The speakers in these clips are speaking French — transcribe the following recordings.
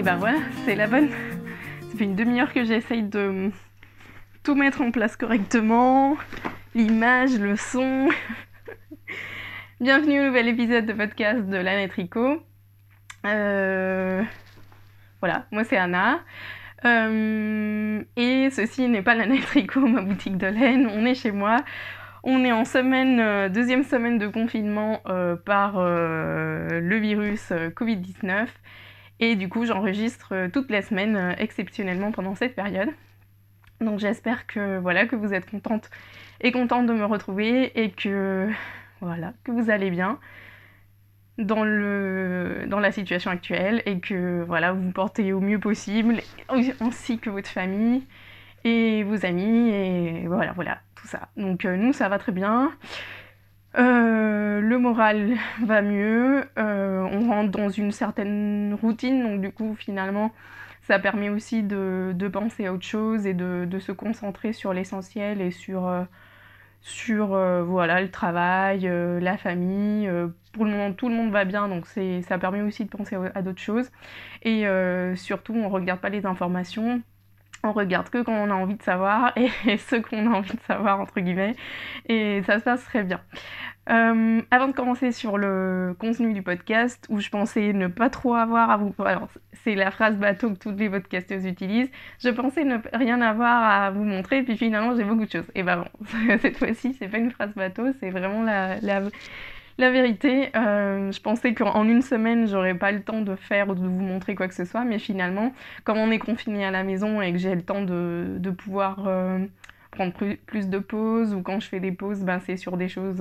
ben voilà, c'est la bonne. Ça fait une demi-heure que j'essaye de tout mettre en place correctement, l'image, le son. Bienvenue au nouvel épisode de podcast de Lana Tricot. Voilà, moi c'est Anna. Et ceci n'est pas Lana Tricot, ma boutique de laine, on est chez moi. On est en deuxième semaine de confinement par le virus Covid-19. Et du coup, j'enregistre toutes les semaines exceptionnellement pendant cette période. Donc j'espère que, que vous êtes contentes et contentes de me retrouver et que, que vous allez bien dans la situation actuelle et que vous vous portez au mieux possible, ainsi que votre famille et vos amis et voilà, tout ça. Donc nous, ça va très bien. Le moral va mieux, on rentre dans une certaine routine, donc du coup finalement ça permet aussi de penser à autre chose et de se concentrer sur l'essentiel et sur le travail, la famille. Pour le moment tout le monde va bien, donc ça permet aussi de penser à d'autres choses et surtout on regarde pas les informations. On regarde que quand on a envie de savoir et ce qu'on a envie de savoir entre guillemets et ça se passe très bien. Avant de commencer sur le contenu du podcast où je pensais ne pas trop avoir à vous... Alors c'est la phrase bateau que toutes les podcasteuses utilisent. Je pensais ne rien avoir à vous montrer puis finalement j'ai beaucoup de choses. Et bon, cette fois-ci c'est pas une phrase bateau, c'est vraiment la vérité. Je pensais qu'en une semaine, j'aurais pas le temps de faire ou de vous montrer quoi que ce soit, mais finalement, comme on est confiné à la maison et que j'ai le temps de pouvoir prendre plus de pauses, ou quand je fais des pauses, c'est sur des choses,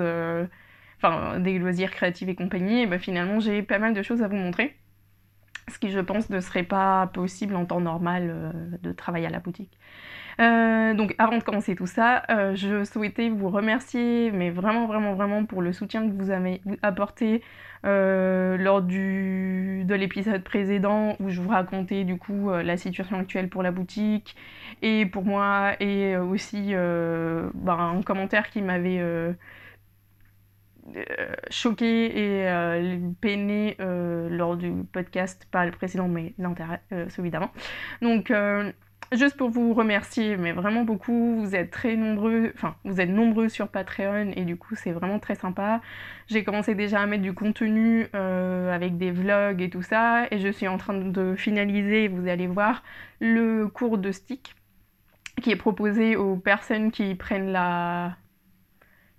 des loisirs créatifs et compagnie, et finalement, j'ai pas mal de choses à vous montrer. Ce qui, je pense, ne serait pas possible en temps normal de travailler à la boutique. Donc avant de commencer tout ça, je souhaitais vous remercier, mais vraiment pour le soutien que vous avez apporté lors de l'épisode précédent où je vous racontais du coup la situation actuelle pour la boutique et pour moi, et aussi un commentaire qui m'avait choqué et peiné lors du podcast, pas le précédent mais celui d'avant. Donc juste pour vous remercier, mais vraiment beaucoup, vous êtes nombreux sur Patreon et du coup c'est vraiment très sympa. J'ai commencé déjà à mettre du contenu avec des vlogs et tout ça, et je suis en train de finaliser, vous allez voir, le cours de stick qui est proposé aux personnes qui prennent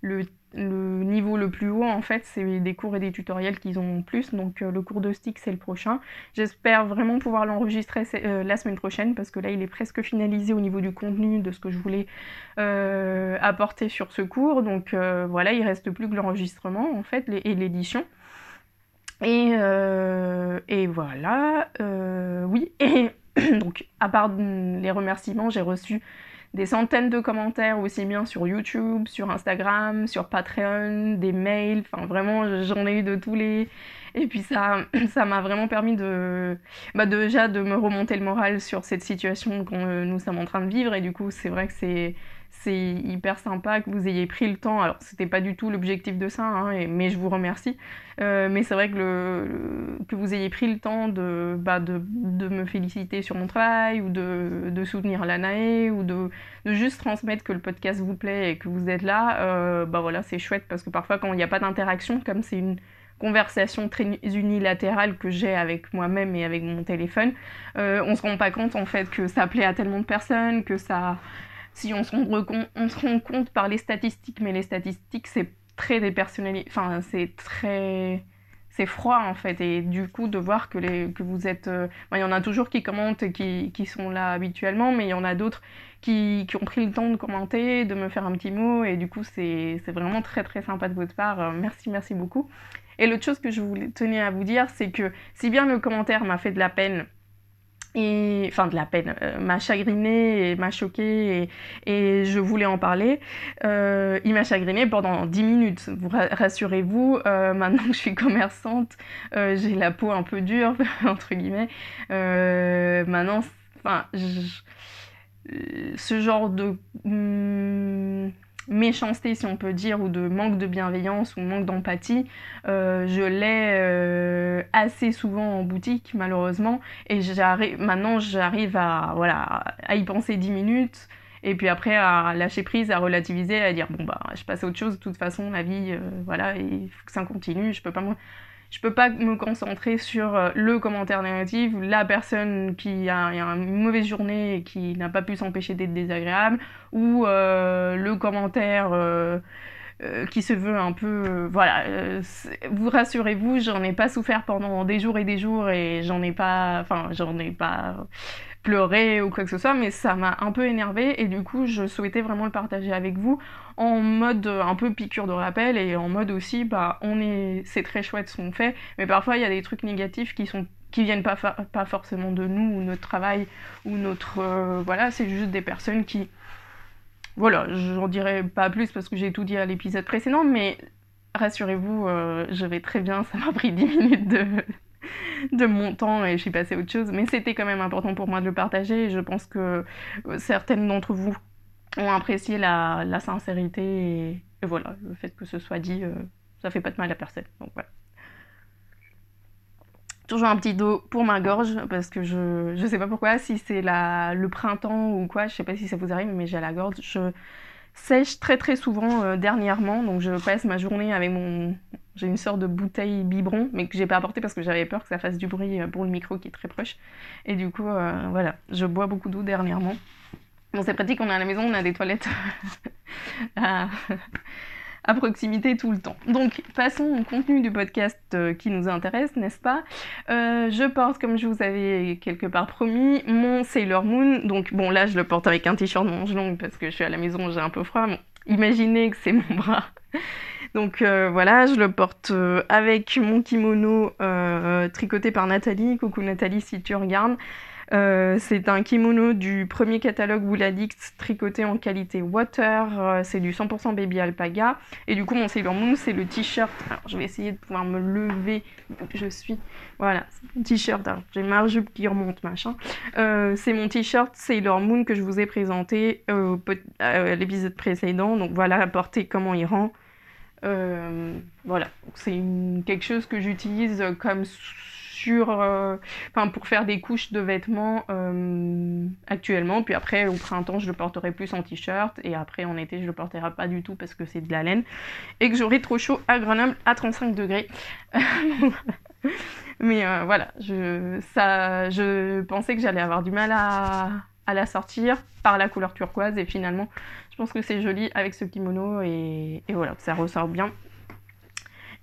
le niveau le plus haut. En fait, c'est des cours et des tutoriels qu'ils ont plus, donc le cours de stick c'est le prochain. J'espère vraiment pouvoir l'enregistrer la semaine prochaine, parce que là il est presque finalisé au niveau du contenu de ce que je voulais apporter sur ce cours, donc il reste plus que l'enregistrement en fait et l'édition. Et voilà, oui, et donc à part les remerciements, j'ai reçu des centaines de commentaires aussi bien sur YouTube, sur Instagram, sur Patreon, des mails, vraiment j'en ai eu de tous les... Et puis ça m'a vraiment permis déjà de me remonter le moral sur cette situation que nous sommes en train de vivre, et du coup c'est vrai que c'est hyper sympa que vous ayez pris le temps. Alors c'était pas du tout l'objectif de ça, mais je vous remercie. Mais c'est vrai que vous ayez pris le temps de me féliciter sur mon travail, ou de soutenir l'ANAE, ou de juste transmettre que le podcast vous plaît et que vous êtes là. C'est chouette, parce que parfois quand il n'y a pas d'interaction, comme c'est une conversation très unilatérale que j'ai avec moi-même et avec mon téléphone, on se rend pas compte en fait que ça plaît à tellement de personnes, que ça... Si on se rend compte par les statistiques, mais les statistiques c'est très dépersonnalisé, c'est froid en fait, et du coup de voir que vous êtes... il y en a toujours qui commentent et qui sont là habituellement, mais il y en a d'autres qui ont pris le temps de commenter, de me faire un petit mot, et du coup c'est vraiment très très sympa de votre part. Merci beaucoup. Et l'autre chose que je tenais à vous dire, c'est que si bien le commentaire m'a fait de la peine, m'a chagrinée et m'a choquée, et je voulais en parler. Il m'a chagrinée pendant 10 minutes, rassurez-vous. Maintenant que je suis commerçante, j'ai la peau un peu dure, entre guillemets. Ce genre de méchanceté, si on peut dire, ou de manque de bienveillance ou manque d'empathie, je l'ai assez souvent en boutique, malheureusement, et maintenant j'arrive à y penser 10 minutes, et puis après à lâcher prise, à relativiser, à dire bon bah je passe à autre chose, de toute façon la vie, voilà, il faut que ça continue, je peux pas me concentrer sur le commentaire négatif, la personne qui a une mauvaise journée et qui n'a pas pu s'empêcher d'être désagréable, ou le commentaire qui se veut un peu... vous rassurez-vous, j'en ai pas souffert pendant des jours et j'en ai pas pleuré ou quoi que ce soit, mais ça m'a un peu énervée et du coup je souhaitais vraiment le partager avec vous en mode un peu piqûre de rappel et en mode aussi c'est très chouette ce qu'on fait, mais parfois il y a des trucs négatifs qui viennent pas forcément de nous ou notre travail ou c'est juste des personnes qui, voilà, j'en dirai pas plus parce que j'ai tout dit à l'épisode précédent, mais rassurez-vous, je vais très bien, ça m'a pris 10 minutes de mon temps et je suis passée à autre chose, mais c'était quand même important pour moi de le partager et je pense que certaines d'entre vous ont apprécié la sincérité et voilà, le fait que ce soit dit, ça fait pas de mal à personne, donc voilà. Toujours un petit dos pour ma gorge parce que je sais pas pourquoi, si c'est le printemps ou quoi, je sais pas si ça vous arrive, mais j'ai la gorge, je sèche très très souvent dernièrement, donc je passe ma journée avec j'ai une sorte de bouteille biberon, mais que j'ai pas apporté parce que j'avais peur que ça fasse du bruit pour le micro qui est très proche, et du coup voilà, je bois beaucoup d'eau dernièrement. Bon, c'est pratique, on est à la maison, on a des toilettes à proximité tout le temps. Donc, passons au contenu du podcast qui nous intéresse, n'est-ce pas ? Je porte, comme je vous avais quelque part promis, mon Sailor Moon. Donc, bon, là, je le porte avec un t-shirt de manches longues parce que je suis à la maison, j'ai un peu froid. Bon, imaginez que c'est mon bras. Donc voilà, je le porte avec mon kimono tricoté par Nathalie. Coucou Nathalie si tu regardes. C'est un kimono du premier catalogue Wooladix tricoté en qualité water, c'est du 100% baby alpaga, et du coup mon Sailor Moon c'est le t-shirt, alors je vais essayer de pouvoir me lever, voilà, c'est mon t-shirt, alors j'ai ma jupe qui remonte machin, c'est mon t-shirt Sailor Moon que je vous ai présenté à l'épisode précédent, donc voilà, porter comment il rend. Voilà, c'est quelque chose que j'utilise comme pour faire des couches de vêtements actuellement, puis après au printemps je le porterai plus en t-shirt et après en été je le porterai pas du tout parce que c'est de la laine et que j'aurai trop chaud à Grenoble à 35 degrés. Mais voilà, je pensais que j'allais avoir du mal à la sortir par la couleur turquoise et finalement je pense que c'est joli avec ce kimono et voilà, ça ressort bien.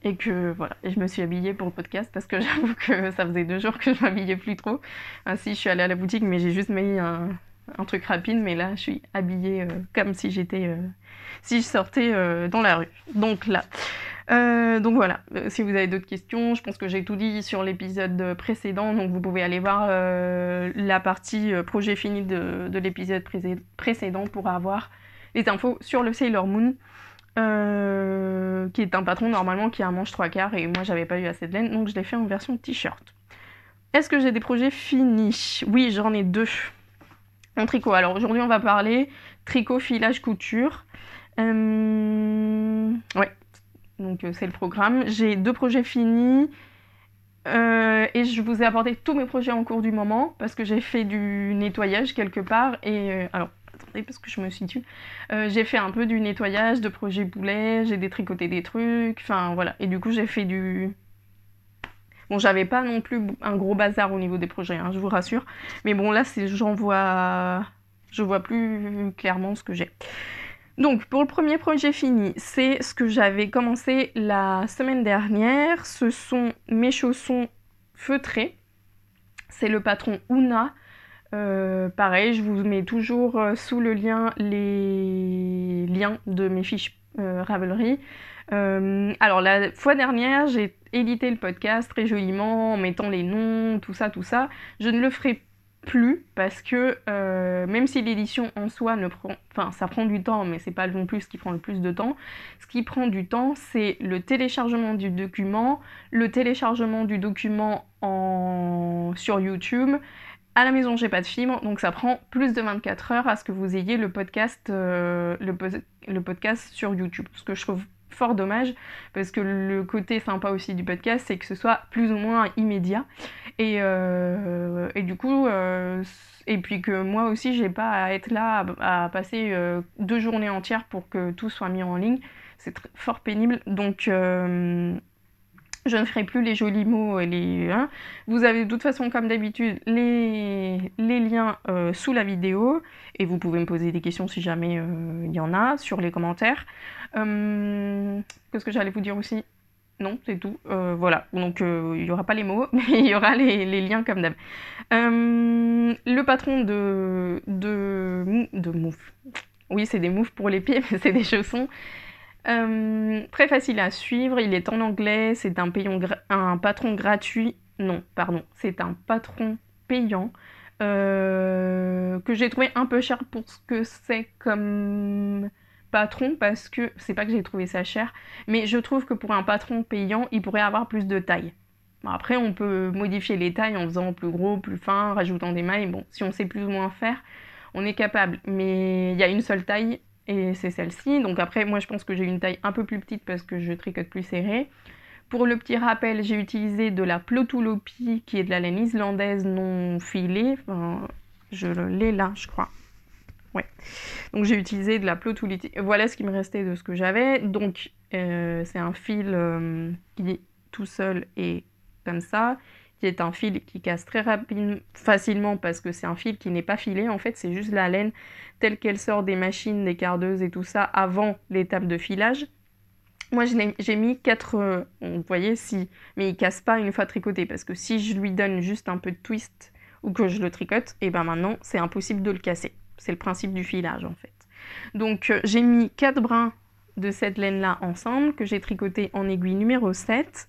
Et que voilà, je me suis habillée pour le podcast parce que j'avoue que ça faisait 2 jours que je m'habillais plus trop. Ainsi, je suis allée à la boutique, mais j'ai juste mis un truc rapide, mais là, je suis habillée comme si si je sortais dans la rue. Donc là, donc voilà, si vous avez d'autres questions, je pense que j'ai tout dit sur l'épisode précédent, donc vous pouvez aller voir la partie projet fini de l'épisode précédent pour avoir les infos sur le Sailor Moon. Qui est un patron normalement qui a un manche 3/4 et moi j'avais pas eu assez de laine donc je l'ai fait en version t-shirt. Est-ce que j'ai des projets finis ? Oui, j'en ai 2 en tricot. Alors aujourd'hui on va parler tricot, filage, couture. Ouais, donc c'est le programme. J'ai 2 projets finis et je vous ai apporté tous mes projets en cours du moment parce que j'ai fait du nettoyage quelque part et alors parce que je me situe. J'ai fait un peu du nettoyage de projet boulet, j'ai détricoté des trucs, enfin voilà. Et du coup, j'ai fait Bon, j'avais pas non plus un gros bazar au niveau des projets, hein, je vous rassure. Mais bon, là, je vois plus clairement ce que j'ai. Donc, pour le premier projet fini, c'est ce que j'avais commencé la semaine dernière. Ce sont mes chaussons feutrés. C'est le patron Una. Pareil, je vous mets toujours sous le lien les liens de mes fiches Ravelry. Alors la fois dernière, j'ai édité le podcast très joliment en mettant les noms, tout ça. Je ne le ferai plus parce que même si l'édition en soi ça prend du temps, mais c'est pas non plus ce qui prend le plus de temps. Ce qui prend du temps, c'est le téléchargement du document sur YouTube À la maison, j'ai pas de fibre, donc ça prend plus de 24 heures à ce que vous ayez le podcast sur YouTube. Ce que je trouve fort dommage, parce que le côté sympa aussi du podcast, c'est que ce soit plus ou moins immédiat. Et du coup, et puis que moi aussi, j'ai pas à être là, à passer 2 journées entières pour que tout soit mis en ligne. C'est fort pénible. Donc, je ne ferai plus les jolis mots et les... Hein. Vous avez de toute façon, comme d'habitude, les liens sous la vidéo. Et vous pouvez me poser des questions si jamais il y en a, sur les commentaires. Qu'est-ce que j'allais vous dire aussi? Non, c'est tout. Voilà, donc il n'y aura pas les mots, mais il y aura les liens comme d'hab. Le patron de Mouf. Oui, c'est des moufs pour les pieds, mais c'est des chaussons. Très facile à suivre, il est en anglais, c'est un patron gratuit. Non, pardon, c'est un patron payant que j'ai trouvé un peu cher pour ce que c'est comme patron, parce que c'est pas que j'ai trouvé ça cher, mais je trouve que pour un patron payant, il pourrait avoir plus de taille. Bon, après, on peut modifier les tailles en faisant plus gros, plus fin, rajoutant des mailles. Bon, si on sait plus ou moins faire, on est capable. Mais il y a une seule taille et c'est celle-ci. Donc après, moi, je pense que j'ai une taille un peu plus petite parce que je tricote plus serré. Pour le petit rappel, j'ai utilisé de la Plotulopi, qui est de la laine islandaise non filée. Enfin, je l'ai là, je crois. Ouais. Donc j'ai utilisé de la Plotulopi. Voilà ce qui me restait de ce que j'avais. Donc c'est un fil qui est tout seul et comme ça, qui est un fil qui casse très rapidement, facilement, parce que c'est un fil qui n'est pas filé. En fait, c'est juste la laine telle qu'elle sort des machines, des cardeuses et tout ça avant l'étape de filage. Moi, j'ai mis 4... vous voyez, si... Mais il casse pas une fois tricoté, parce que si je lui donne juste un peu de twist ou que je le tricote, et ben maintenant, c'est impossible de le casser. C'est le principe du filage, en fait. Donc, j'ai mis 4 brins de cette laine-là ensemble, que j'ai tricoté en aiguille numéro 7.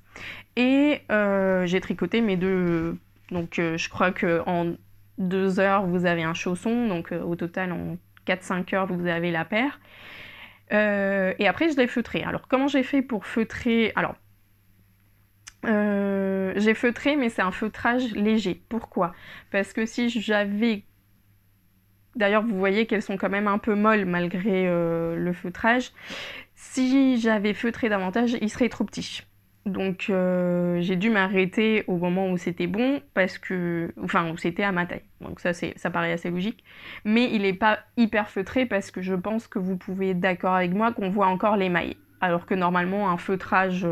Et j'ai tricoté mes deux... Donc, je crois qu'en 2 heures, vous avez un chausson. Donc, au total, en 4-5 heures, vous avez la paire. Et après, je l'ai feutré. Alors, comment j'ai fait pour feutrer? Alors, j'ai feutré, mais c'est un feutrage léger. Pourquoi? Parce que si j'avais... D'ailleurs, vous voyez qu'elles sont quand même un peu molles malgré le feutrage. Si j'avais feutré davantage, il serait trop petit. Donc, j'ai dû m'arrêter au moment où c'était bon, parce que... Enfin, où c'était à ma taille. Donc ça paraît assez logique. Mais il n'est pas hyper feutré, parce que je pense que vous pouvez être d'accord avec moi qu'on voit encore les mailles. Alors que normalement, un feutrage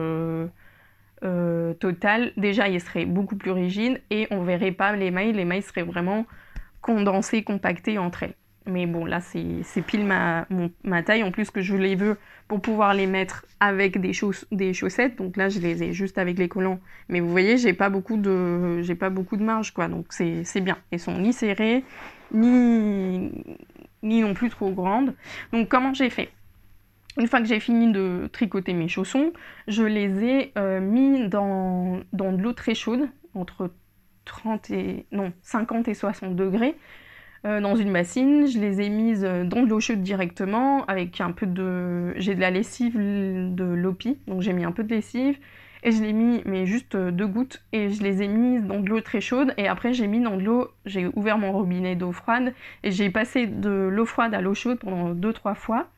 total, déjà, il serait beaucoup plus rigide, et on verrait pas les mailles. Les mailles seraient vraiment condensées, compactées entre elles. Mais bon, là, c'est pile ma taille. En plus que je les veux pour pouvoir les mettre avec des chaussettes. Donc là, je les ai juste avec les collants. Mais vous voyez, j'ai pas beaucoup de marge, quoi. Donc c'est bien. Elles sont ni serrées, ni non plus trop grandes. Donc comment j'ai fait? Une fois que j'ai fini de tricoter mes chaussons, je les ai mis dans de l'eau très chaude, entre 50 et 60 degrés, dans une bassine. Je les ai mises dans de l'eau chaude directement, avec un peu de... J'ai de la lessive de Lopi, donc j'ai mis un peu de lessive, et je l'ai mis, mais juste 2 gouttes, et je les ai mises dans de l'eau très chaude, et après j'ai mis dans de l'eau, j'ai ouvert mon robinet d'eau froide, et j'ai passé de l'eau froide à l'eau chaude pendant 2-3 fois.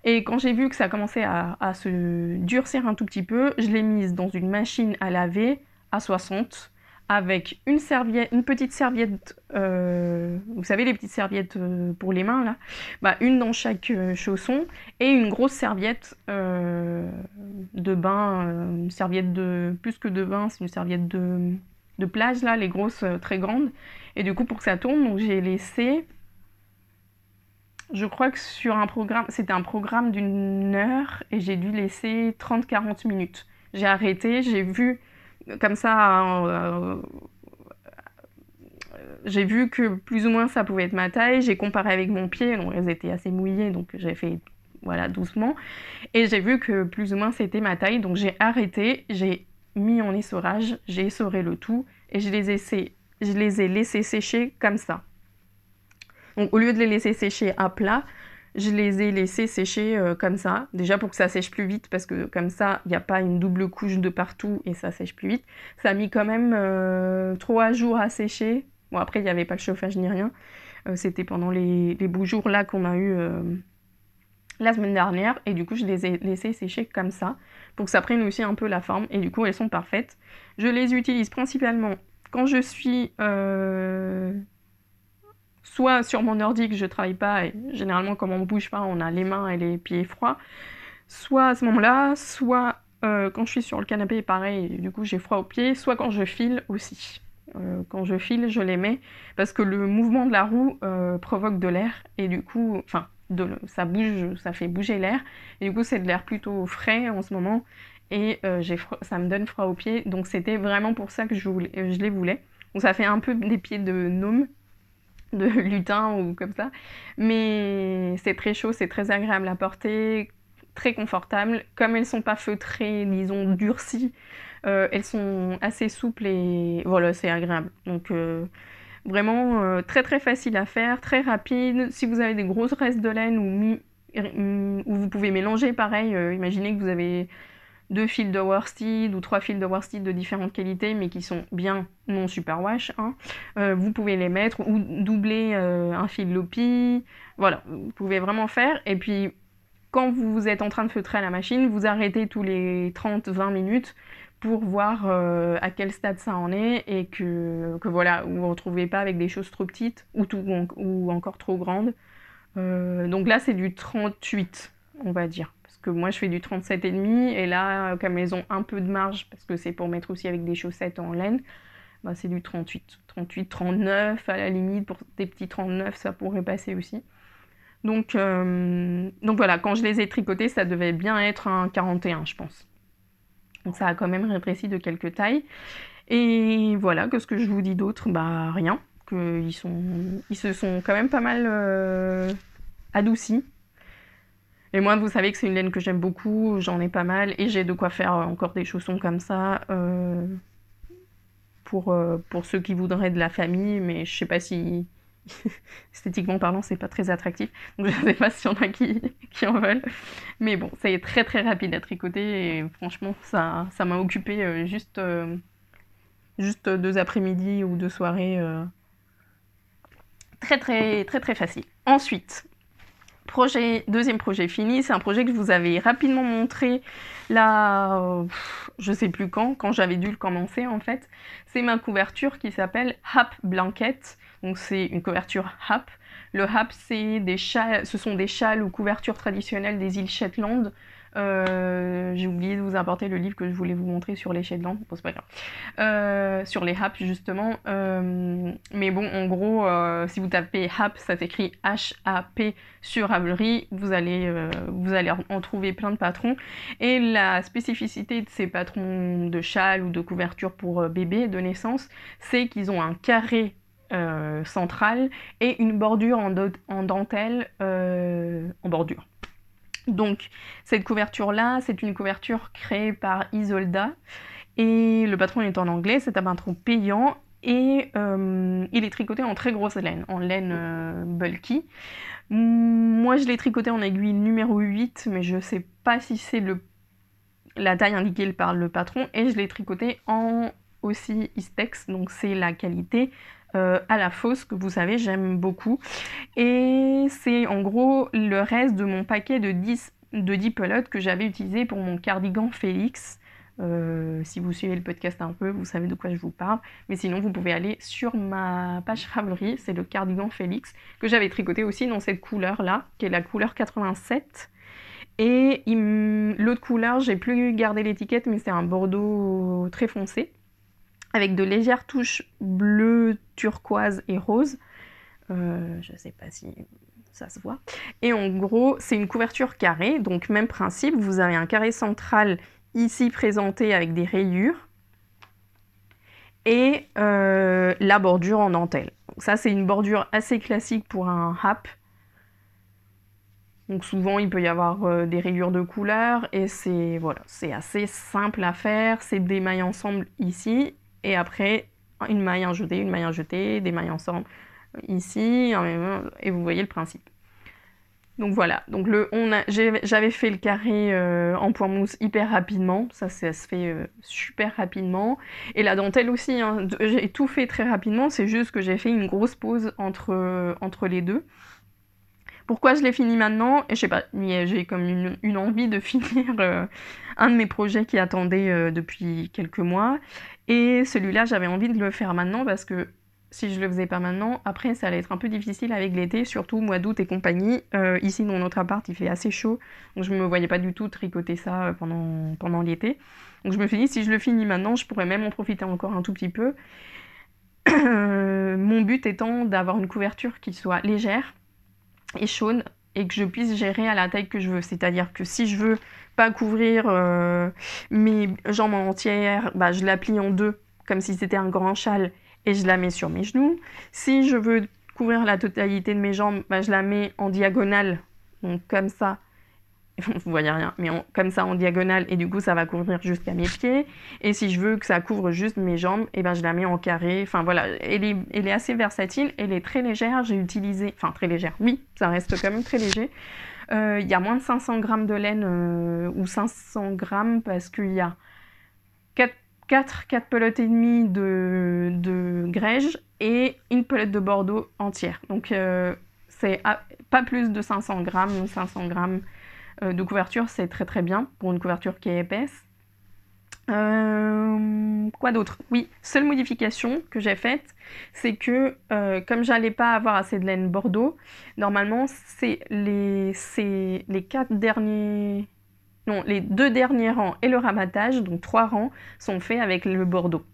Et quand j'ai vu que ça commençait à se durcir un tout petit peu, je l'ai mise dans une machine à laver à 60, avec une petite serviette, vous savez les petites serviettes pour les mains là, bah, une dans chaque chausson, et une grosse serviette de bain, une serviette plus que de bain, c'est une serviette de plage là, les grosses très grandes, et du coup pour que ça tourne, donc j'ai laissé... Je crois que sur un programme, c'était un programme d'1 heure, et j'ai dû laisser 30-40 minutes. J'ai arrêté, j'ai vu comme ça, j'ai vu que plus ou moins ça pouvait être ma taille, j'ai comparé avec mon pied, donc elles étaient assez mouillées, donc j'ai fait voilà doucement, et j'ai vu que plus ou moins c'était ma taille, donc j'ai arrêté, j'ai mis en essorage, j'ai essoré le tout, et je les ai laissés sécher comme ça. Donc au lieu de les laisser sécher à plat, je les ai laissés sécher comme ça, déjà pour que ça sèche plus vite, parce que comme ça, il n'y a pas une double couche de partout et ça sèche plus vite. Ça a mis quand même 3 jours à sécher, Bon, après, il n'y avait pas le chauffage ni rien. C'était pendant les beaux jours là qu'on a eu la semaine dernière. Et du coup, je les ai laissées sécher comme ça pour que ça prenne aussi un peu la forme. Et du coup, elles sont parfaites. Je les utilise principalement quand je suis soit sur mon ordi que je travaille pas. Et généralement, comme on ne bouge pas, on a les mains et les pieds froids. Soit à ce moment-là, soit quand je suis sur le canapé, pareil, du coup j'ai froid aux pieds, soit quand je file aussi. Quand je file, je les mets parce que le mouvement de la roue provoque de l'air et du coup, enfin, ça bouge, ça fait bouger l'air et du coup c'est de l'air plutôt frais en ce moment et ça me donne froid aux pieds. Donc c'était vraiment pour ça que je les voulais. Donc ça fait un peu des pieds de gnome, de lutin ou comme ça, mais c'est très chaud, c'est très agréable à porter, très confortable. Comme elles sont pas feutrées, disons durcies, elles sont assez souples et voilà, c'est agréable. Donc vraiment très très facile à faire, très rapide. Si vous avez des grosses restes de laine ou vous pouvez mélanger, pareil, imaginez que vous avez 2 fils de worsted ou 3 fils de worsted de différentes qualités, mais qui sont bien non superwash, hein. Vous pouvez les mettre ou doubler un fil Lopi. Voilà, vous pouvez vraiment faire. Et puis, quand vous êtes en train de feutrer à la machine, vous arrêtez tous les 30-20 minutes pour voir à quel stade ça en est et que voilà, vous ne vous retrouvez pas avec des choses trop petites ou encore trop grandes. Donc là, c'est du 38, on va dire. Parce que moi, je fais du 37,5. Et là, comme elles ont un peu de marge, parce que c'est pour mettre aussi avec des chaussettes en laine, bah, c'est du 38. 38, 39, à la limite, pour des petits 39, ça pourrait passer aussi. Donc voilà, quand je les ai tricotés, ça devait bien être un 41, je pense. Donc ça a quand même rétréci de quelques tailles. Et voilà, qu'est-ce que je vous dis d'autre? Bah rien. Ils se sont quand même pas mal adoucis. Et moi, vous savez que c'est une laine que j'aime beaucoup, j'en ai pas mal, et j'ai de quoi faire encore des chaussons comme ça pour ceux qui voudraient de la famille, mais je sais pas si esthétiquement parlant, c'est pas très attractif, donc je sais pas s'il y en a qui en veulent. Mais bon, ça est très très rapide à tricoter, et franchement, ça m'a occupé juste 2 après-midi ou 2 soirées. Très très très très facile. Ensuite, deuxième projet fini, c'est un projet que je vous avais rapidement montré là, je sais plus quand j'avais dû le commencer en fait. C'est ma couverture qui s'appelle Hap Blanket, donc c'est une couverture Hap. Le Hap, ce sont des châles ou couvertures traditionnelles des îles Shetland. J'ai oublié de vous apporter le livre que je voulais vous montrer sur les Shetland, bon, c'est pas grave. Sur les Hap justement, mais bon, en gros, si vous tapez Hap, ça s'écrit H-A-P sur Ravelry, vous allez en trouver plein de patrons. Et la spécificité de ces patrons de châles ou de couverture pour bébé de naissance, c'est qu'ils ont un carré central et une bordure en dentelle en bordure. Donc cette couverture-là, c'est une couverture créée par Isolda et le patron est en anglais, c'est un patron payant et il est tricoté en très grosse laine, en laine bulky. Moi je l'ai tricoté en aiguille numéro 8, mais je sais pas si c'est la taille indiquée par le patron, et je l'ai tricoté en aussi Istex, donc c'est la qualité à la fausse que vous savez j'aime beaucoup, et c'est en gros le reste de mon paquet de 10 pelotes que j'avais utilisé pour mon cardigan Félix. Si vous suivez le podcast un peu, vous savez de quoi je vous parle, mais sinon vous pouvez aller sur ma page Ravelry, c'est le cardigan Félix que j'avais tricoté aussi dans cette couleur là, qui est la couleur 87. Et l'autre couleur, j'ai plus gardé l'étiquette, mais c'est un bordeaux très foncé, avec de légères touches bleues, turquoise et rose. Je sais pas si ça se voit. Et en gros, c'est une couverture carrée, donc même principe, vous avez un carré central ici présenté avec des rayures, et la bordure en dentelle. Donc ça, c'est une bordure assez classique pour un Hap. Donc souvent, il peut y avoir des rayures de couleur, et c'est assez simple à faire. C'est des mailles ensemble ici, et après, une maille jetée, des mailles ensemble ici, et vous voyez le principe. Donc voilà, donc j'avais fait le carré en point mousse hyper rapidement, ça se fait super rapidement. Et la dentelle aussi, hein, j'ai tout fait très rapidement, c'est juste que j'ai fait une grosse pause entre les deux. Pourquoi je l'ai fini maintenant? Et je sais pas, mais j'ai comme une envie de finir un de mes projets qui attendait depuis quelques mois. Et celui-là, j'avais envie de le faire maintenant parce que si je le faisais pas maintenant, après ça allait être un peu difficile avec l'été, surtout mois d'août et compagnie. Ici dans notre appart, il fait assez chaud, donc je me voyais pas du tout tricoter ça pendant l'été. Donc je me suis dit, si je le finis maintenant, je pourrais même en profiter encore un tout petit peu. Mon but étant d'avoir une couverture qui soit légère et chaude et que je puisse gérer à la taille que je veux. C'est-à-dire que si je veux pas couvrir mes jambes entières, bah, je la plie en deux comme si c'était un grand châle et je la mets sur mes genoux. Si je veux couvrir la totalité de mes jambes, bah, je la mets en diagonale, donc comme ça. Vous voyez rien, mais comme ça en diagonale, et du coup ça va couvrir jusqu'à mes pieds. Et si je veux que ça couvre juste mes jambes, et ben je la mets en carré. Enfin voilà, elle est assez versatile, elle est très légère. J'ai utilisé, enfin très légère, oui, ça reste quand même très léger. Il y a moins de 500 grammes de laine ou 500 grammes parce qu'il y a 4 pelotes et demie de grège et une pelote de Bordeaux entière. Donc c'est pas plus de 500 grammes, 500 grammes de couverture, c'est très très bien pour une couverture qui est épaisse. Quoi d'autre? Oui, seule modification que j'ai faite, c'est que comme j'allais pas avoir assez de laine Bordeaux, normalement c'est les 4 derniers... Non, les 2 derniers rangs et le rabattage, donc 3 rangs, sont faits avec le Bordeaux.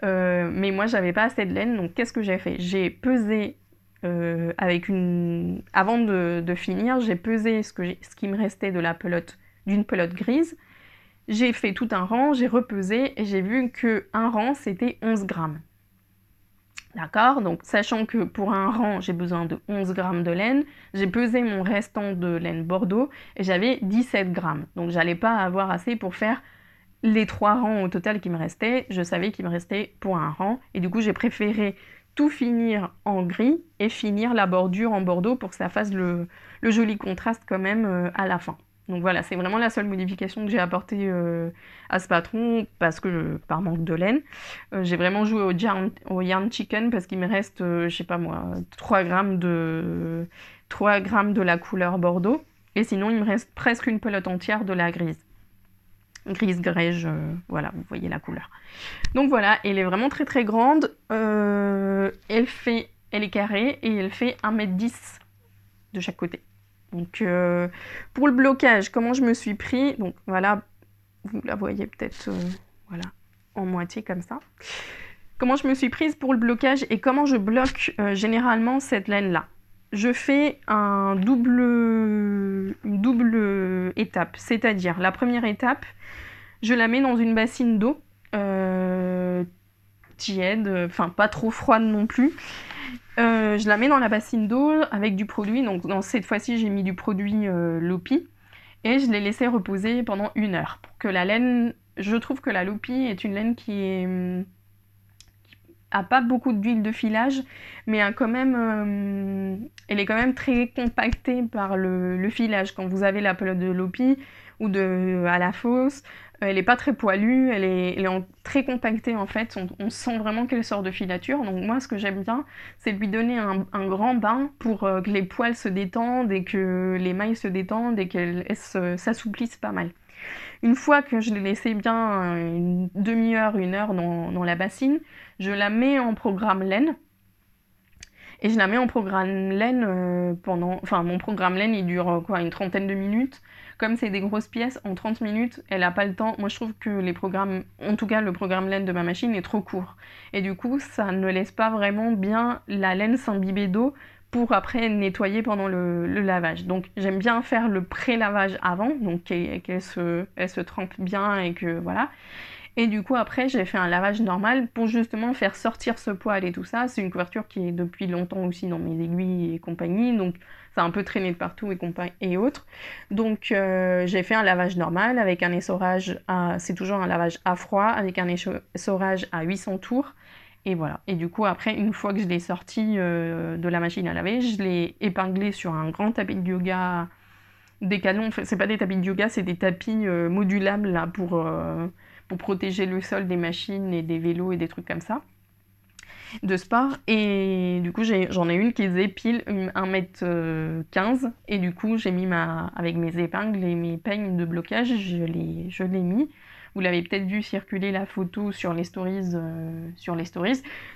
Mais moi j'avais pas assez de laine, donc qu'est-ce que j'ai fait? J'ai pesé avant de finir, j'ai pesé ce qui me restait de la pelote, d'une pelote grise. J'ai fait tout un rang, j'ai repesé et j'ai vu que un rang c'était 11 grammes. D'accord? Donc sachant que pour un rang j'ai besoin de 11 grammes de laine, j'ai pesé mon restant de laine Bordeaux et j'avais 17 grammes. Donc j'allais pas avoir assez pour faire les 3 rangs au total qui me restaient. Je savais qu'il me restait pour un rang et du coup j'ai préféré tout finir en gris et finir la bordure en Bordeaux pour que ça fasse le joli contraste quand même à la fin. Donc voilà, c'est vraiment la seule modification que j'ai apportée à ce patron parce que par manque de laine. J'ai vraiment joué au yarn chicken parce qu'il me reste, je sais pas moi, 3 grammes de la couleur Bordeaux. Et sinon, il me reste presque une pelote entière de la grise. Grise grège, voilà, vous voyez la couleur. Donc voilà, elle est vraiment très très grande. Elle est carrée et elle fait 1,10 m de chaque côté. Donc pour le blocage, comment je me suis pris, donc voilà, vous la voyez peut-être voilà, en moitié comme ça. Comment je me suis prise pour le blocage et comment je bloque généralement cette laine-là. Je fais une double étape, c'est-à-dire la première étape, je la mets dans une bassine d'eau tiède, enfin pas trop froide non plus. Je la mets dans la bassine d'eau avec du produit, donc cette fois-ci j'ai mis du produit Lopi et je l'ai laissé reposer pendant 1 heure pour que la laine, je trouve que la Lopi est une laine qui a pas beaucoup d'huile de filage, mais elle est quand même très compactée par le filage. Quand vous avez la pelote de Lopi ou à la fosse, elle est pas très poilue, elle est très compactée en fait, on sent vraiment qu'elle sort de filature. Donc moi ce que j'aime bien, c'est lui donner un grand bain pour que les poils se détendent et que les mailles se détendent et qu'elles s'assouplissent pas mal. Une fois que je l'ai laissé bien une demi-heure, 1 heure dans la bassine, je la mets en programme laine. Et je la mets en programme laine Enfin, mon programme laine, il dure quoi, une trentaine de minutes. Comme c'est des grosses pièces, en 30 minutes, elle n'a pas le temps. Moi, je trouve que en tout cas, le programme laine de ma machine est trop court. Et du coup, ça ne laisse pas vraiment bien la laine s'imbiber d'eau pour après nettoyer pendant le lavage. Donc j'aime bien faire le pré-lavage avant, donc qu'elle se trempe bien et que voilà. Et du coup après j'ai fait un lavage normal pour justement faire sortir ce poil et tout ça. C'est une couverture qui est depuis longtemps aussi dans mes aiguilles et compagnie, donc ça a un peu traîné de partout et autres. Donc j'ai fait un lavage normal avec un essorage c'est toujours un lavage à froid avec un essorage à 800 tours. Et voilà. Et du coup, après, une fois que je l'ai sorti de la machine à laver, je l'ai épinglé sur un grand tapis de yoga Décathlon. C'est pas des tapis de yoga, c'est des tapis modulables là, pour protéger le sol des machines et des vélos et des trucs comme ça, de sport. Et du coup, j'en ai une qui faisait pile 1m15. Et du coup, j'ai mis avec mes épingles et mes peignes de blocage, je l'ai mis. Vous l'avez peut-être vu circuler la photo sur les stories,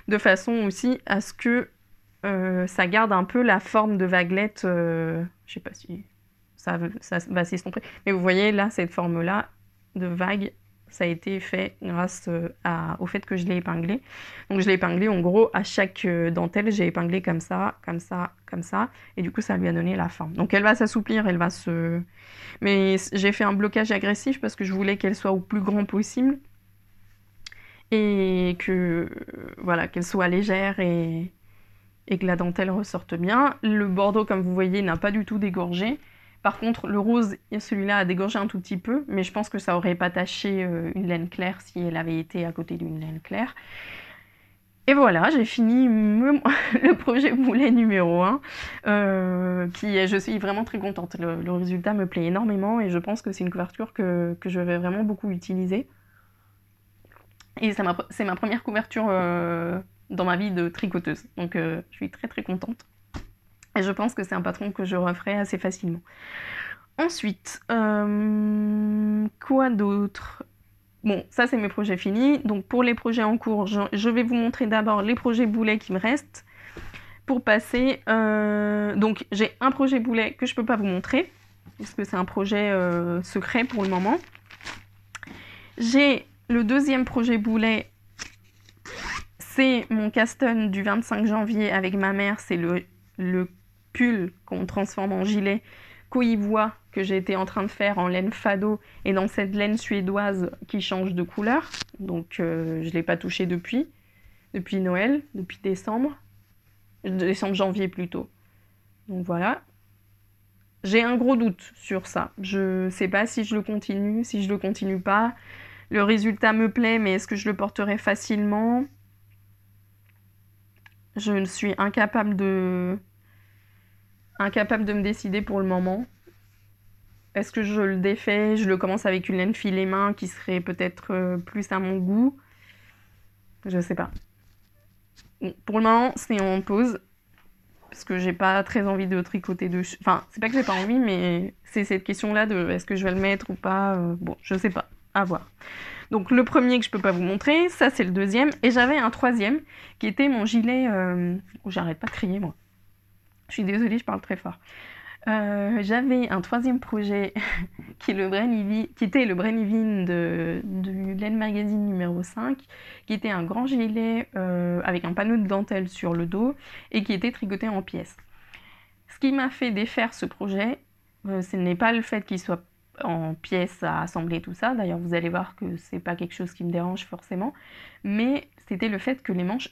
de façon aussi à ce que ça garde un peu la forme de vaguelette. Je sais pas si ça va s'estomper. Mais vous voyez là, cette forme-là de vague, ça a été fait grâce au fait que je l'ai épinglé. Donc je l'ai épinglé en gros à chaque dentelle, j'ai épinglé comme ça, comme ça, comme ça. Et du coup, ça lui a donné la forme. Donc elle va s'assouplir, elle va se... Mais j'ai fait un blocage agressif parce que je voulais qu'elle soit au plus grand possible. Et que, voilà, qu'elle soit légère et que la dentelle ressorte bien. Le bordeaux, comme vous voyez, n'a pas du tout dégorgé. Par contre, le rose, celui-là a dégorgé un tout petit peu, mais je pense que ça aurait pas taché une laine claire si elle avait été à côté d'une laine claire. Et voilà, j'ai fini le projet boulet numéro 1, je suis vraiment très contente. Le résultat me plaît énormément et je pense que c'est une couverture que je vais vraiment beaucoup utiliser. Et c'est ma première couverture dans ma vie de tricoteuse, donc je suis très très contente. Et je pense que c'est un patron que je referai assez facilement. Ensuite, quoi d'autre? Bon, ça c'est mes projets finis. Donc pour les projets en cours, je vais vous montrer d'abord les projets boulets qui me restent. Pour passer... donc j'ai un projet boulet que je ne peux pas vous montrer, puisque c'est un projet secret pour le moment. J'ai le deuxième projet boulet, c'est mon Caston du 25 janvier avec ma mère. C'est le pull qu'on transforme en gilet Coïvoie que j'ai été en train de faire en laine fado et dans cette laine suédoise qui change de couleur. Donc je ne l'ai pas touché depuis Noël, depuis décembre janvier plutôt. Donc voilà. J'ai un gros doute sur ça. Je sais pas si je le continue, si je le continue pas. Le résultat me plaît, mais est-ce que je le porterai facilement? Je suis incapable de me décider pour le moment. Est-ce que je le défais? Je le commence avec une laine filet main qui serait peut-être plus à mon goût. Je sais pas. Bon, pour le moment, c'est en pause. Parce que j'ai pas très envie de tricoter dessus. Enfin, c'est pas que j'ai pas envie, mais c'est cette question-là de est-ce que je vais le mettre ou pas. Bon, je sais pas. À voir. Donc le premier que je peux pas vous montrer, ça c'est le deuxième. Et j'avais un troisième qui était mon gilet... Oh, j'arrête pas de crier, moi. Je suis désolée, je parle très fort. J'avais un troisième projet qui était le Brain Evin du Laine Magazine numéro 5, qui était un grand gilet avec un panneau de dentelle sur le dos et qui était tricoté en pièces. Ce qui m'a fait défaire ce projet, ce n'est pas le fait qu'il soit en pièces à assembler tout ça, d'ailleurs vous allez voir que c'est pas quelque chose qui me dérange forcément, mais c'était le fait que les manches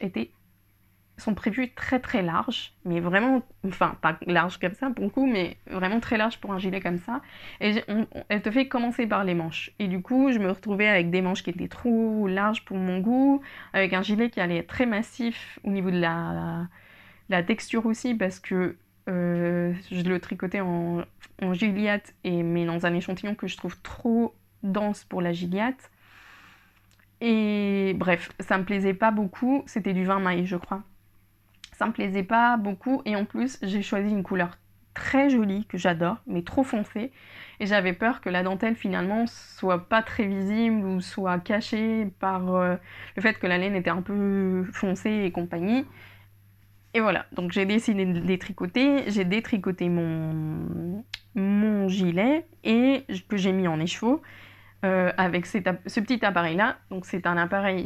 sont prévues très très larges, mais vraiment, enfin pas larges comme ça pour le coup, mais vraiment très larges pour un gilet comme ça, et elle te fait commencer par les manches, et du coup je me retrouvais avec des manches qui étaient trop larges pour mon goût, avec un gilet qui allait être très massif au niveau de la texture aussi, parce que je le tricotais en Gilliatt, mais dans un échantillon que je trouve trop dense pour la Gilliatt, et bref, ça me plaisait pas beaucoup, c'était du 20 mailles je crois. Ça me plaisait pas beaucoup et en plus j'ai choisi une couleur très jolie que j'adore mais trop foncée et j'avais peur que la dentelle finalement soit pas très visible ou soit cachée par le fait que la laine était un peu foncée et compagnie. Et voilà, donc j'ai décidé de détricoter, j'ai détricoté mon gilet et que j'ai mis en écheveau. Avec ce petit appareil là, donc c'est un appareil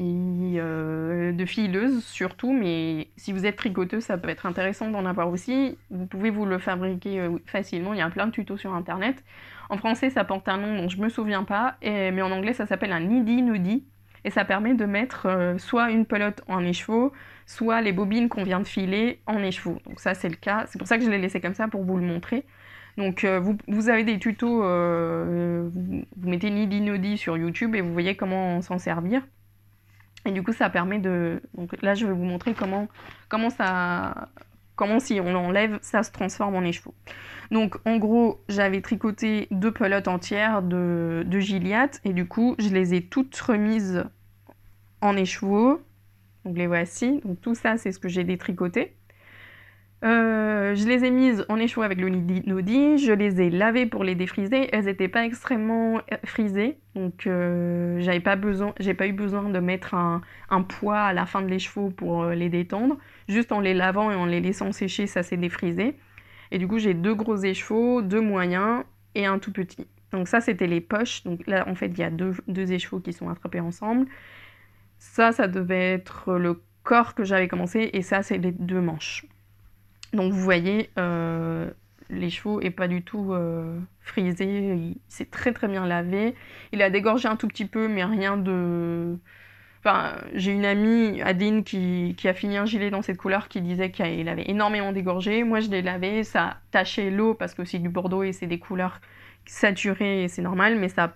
de fileuse surtout, mais si vous êtes tricoteuse ça peut être intéressant d'en avoir aussi, vous pouvez vous le fabriquer facilement, il y a plein de tutos sur internet. En français ça porte un nom dont je me souviens pas, mais en anglais ça s'appelle un niddy et ça permet de mettre soit une pelote en écheveau, soit les bobines qu'on vient de filer en écheveau, donc ça c'est le cas, c'est pour ça que je l'ai laissé comme ça pour vous le montrer. Donc vous avez des tutos, vous mettez Niddy Noddy sur YouTube et vous voyez comment s'en servir. Et du coup, ça permet de... Donc là, je vais vous montrer comment si on l'enlève, ça se transforme en écheveau. Donc en gros, j'avais tricoté 2 pelotes entières de Gilliatt et du coup, je les ai toutes remises en écheveau. Donc les voici. Donc tout ça, c'est ce que j'ai détricoté. Je les ai mises en écheveau avec le Nodi, je les ai lavées pour les défriser, elles n'étaient pas extrêmement frisées, donc j'ai pas eu besoin de mettre un poids à la fin de l'écheveau pour les détendre, juste en les lavant et en les laissant sécher, ça s'est défrisé. Et du coup j'ai 2 gros écheveaux, 2 moyens et un tout petit. Donc ça c'était les poches, donc là en fait il y a deux écheveaux qui sont attrapés ensemble. Ça devait être le corps que j'avais commencé et ça c'est les 2 manches. Donc vous voyez, l'écheveau est pas du tout frisé, il s'est très très bien lavé. Il a dégorgé un tout petit peu, mais rien de... Enfin, j'ai une amie, Adeline, qui a fini un gilet dans cette couleur, qui disait qu'il avait énormément dégorgé. Moi, je l'ai lavé, ça a taché l'eau, parce que c'est du bordeaux et c'est des couleurs saturées, et c'est normal, mais ça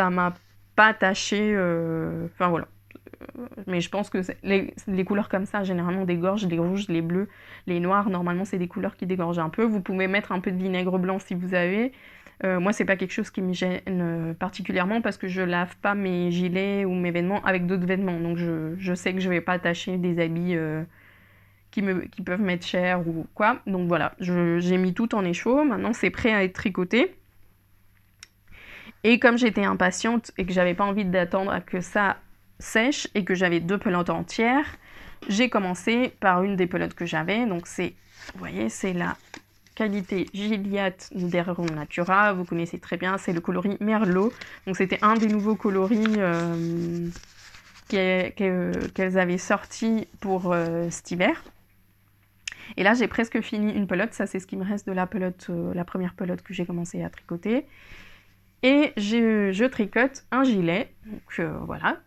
m'a pas taché... Enfin, voilà. Mais je pense que les couleurs comme ça, généralement, dégorgent. Les rouges, les bleus, les noirs, normalement, c'est des couleurs qui dégorgent un peu. Vous pouvez mettre un peu de vinaigre blanc si vous avez. Moi, c'est pas quelque chose qui me gêne particulièrement parce que je lave pas mes gilets ou mes vêtements avec d'autres vêtements. Donc, je sais que je vais pas attacher des habits qui peuvent m'être chers ou quoi. Donc, voilà, j'ai mis tout en échaud. Maintenant, c'est prêt à être tricoté. Et comme j'étais impatiente et que j'avais pas envie d'attendre à que ça sèche et que j'avais 2 pelotes entières, j'ai commencé par une des pelotes que j'avais. Donc c'est, vous voyez, c'est la qualité Gilliatt d'Herum Natura, vous connaissez très bien, c'est le coloris Merlot. Donc c'était un des nouveaux coloris qu'elles avaient sorti pour cet hiver. Et là j'ai presque fini une pelote, ça c'est ce qui me reste de la pelote, la première pelote que j'ai commencé à tricoter. Et je tricote un gilet, donc voilà.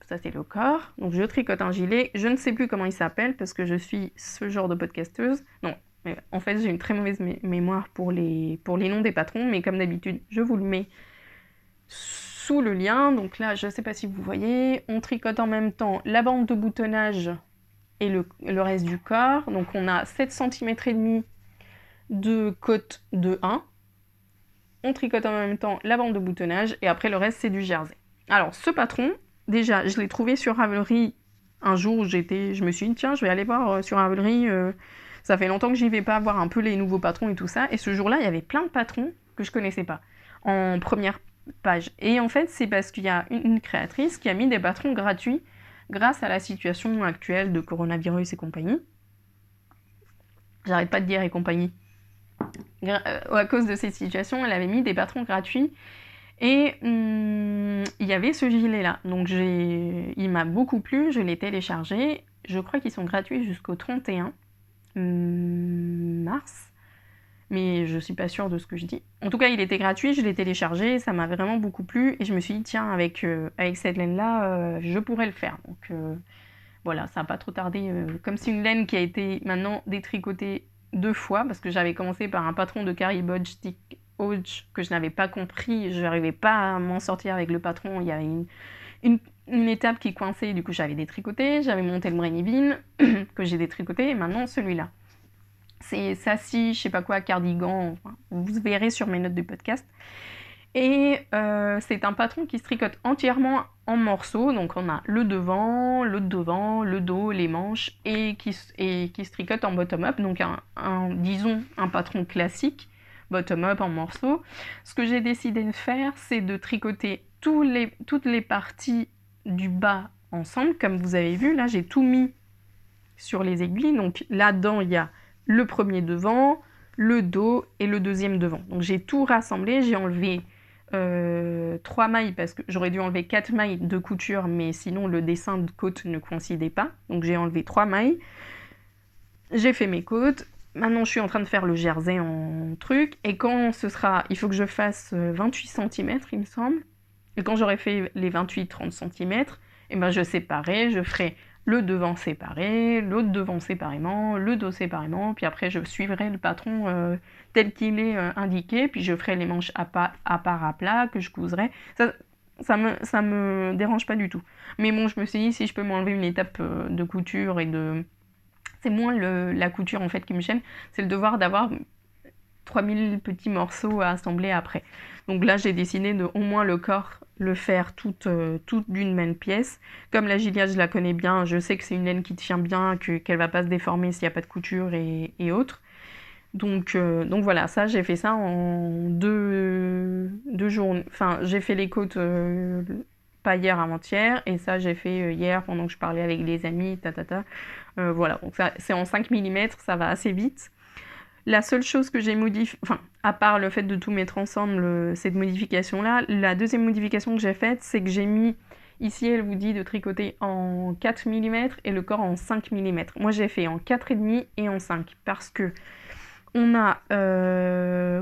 Ça c'est le corps, donc je tricote un gilet, je ne sais plus comment il s'appelle parce que je suis ce genre de podcasteuse. Non, mais en fait j'ai une très mauvaise mémoire pour les noms des patrons, mais comme d'habitude je vous le mets sous le lien. Donc là je ne sais pas si vous voyez, on tricote en même temps la bande de boutonnage et le reste du corps. Donc on a 7 cm et demi de côte de 1. On tricote en même temps la bande de boutonnage et après le reste c'est du jersey. Alors ce patron, déjà, je l'ai trouvé sur Ravelry un jour où je me suis dit, tiens, je vais aller voir sur Ravelry, ça fait longtemps que j'y vais pas voir un peu les nouveaux patrons et tout ça. Et ce jour-là, il y avait plein de patrons que je connaissais pas en première page. Et en fait, c'est parce qu'il y a une créatrice qui a mis des patrons gratuits grâce à la situation actuelle de coronavirus et compagnie. J'arrête pas de dire et compagnie. À cause de cette situation, elle avait mis des patrons gratuits. Et il y avait ce gilet là, donc il m'a beaucoup plu, je l'ai téléchargé, je crois qu'ils sont gratuits jusqu'au 31 mars, mais je suis pas sûre de ce que je dis. En tout cas il était gratuit, je l'ai téléchargé, ça m'a vraiment beaucoup plu, et je me suis dit tiens avec cette laine là, je pourrais le faire, donc voilà, ça n'a pas trop tardé, comme c'est une laine qui a été maintenant détricotée 2 fois, parce que j'avais commencé par un patron de Carrie Bodge Stick Hodge que je n'avais pas compris, je n'arrivais pas à m'en sortir avec le patron, il y avait une étape qui coinçait, du coup j'avais détricoté, j'avais monté le Brainivine que j'ai détricoté, et maintenant celui-là. C'est Sassy, je sais pas quoi, cardigan, enfin, vous verrez sur mes notes du podcast. Et c'est un patron qui se tricote entièrement en morceaux, donc on a le devant, le dos, les manches, et qui se tricote en bottom-up, donc disons un patron classique, bottom-up en morceaux. Ce que j'ai décidé de faire, c'est de tricoter toutes les parties du bas ensemble, comme vous avez vu, là j'ai tout mis sur les aiguilles, donc là-dedans il y a le premier devant, le dos et le deuxième devant. Donc j'ai tout rassemblé, j'ai enlevé 3 mailles parce que j'aurais dû enlever 4 mailles de couture, mais sinon le dessin de côte ne coïncidait pas, donc j'ai enlevé 3 mailles, j'ai fait mes côtes. Maintenant je suis en train de faire le jersey en truc, et quand ce sera, il faut que je fasse 28 cm il me semble, et quand j'aurai fait les 28-30 cm, et ben je séparerai, je ferai le devant séparé, l'autre devant séparément, le dos séparément, puis après je suivrai le patron tel qu'il est indiqué, puis je ferai les manches à part à plat que je couserai. Ça, ça me dérange pas du tout. Mais bon, je me suis dit, si je peux m'enlever une étape de couture et de... C'est moins la couture en fait qui me gêne, c'est le devoir d'avoir 3000 petits morceaux à assembler après. Donc là, j'ai décidé de au moins le corps le faire toute d'une même pièce. Comme la Gilia, je la connais bien, je sais que c'est une laine qui tient bien, qu'elle va pas se déformer s'il n'y a pas de couture et autres. Donc voilà, ça j'ai fait ça en deux jours. Enfin, j'ai fait les côtes pas hier, avant-hier, et ça j'ai fait hier pendant que je parlais avec les amis, voilà, donc ça c'est en 5 mm, ça va assez vite. La seule chose que j'ai modifiée, enfin, à part le fait de tout mettre ensemble, cette modification-là, la deuxième modification que j'ai faite, c'est que j'ai mis, ici elle vous dit de tricoter en 4 mm et le corps en 5 mm. Moi j'ai fait en 4,5 et en 5, parce que on a,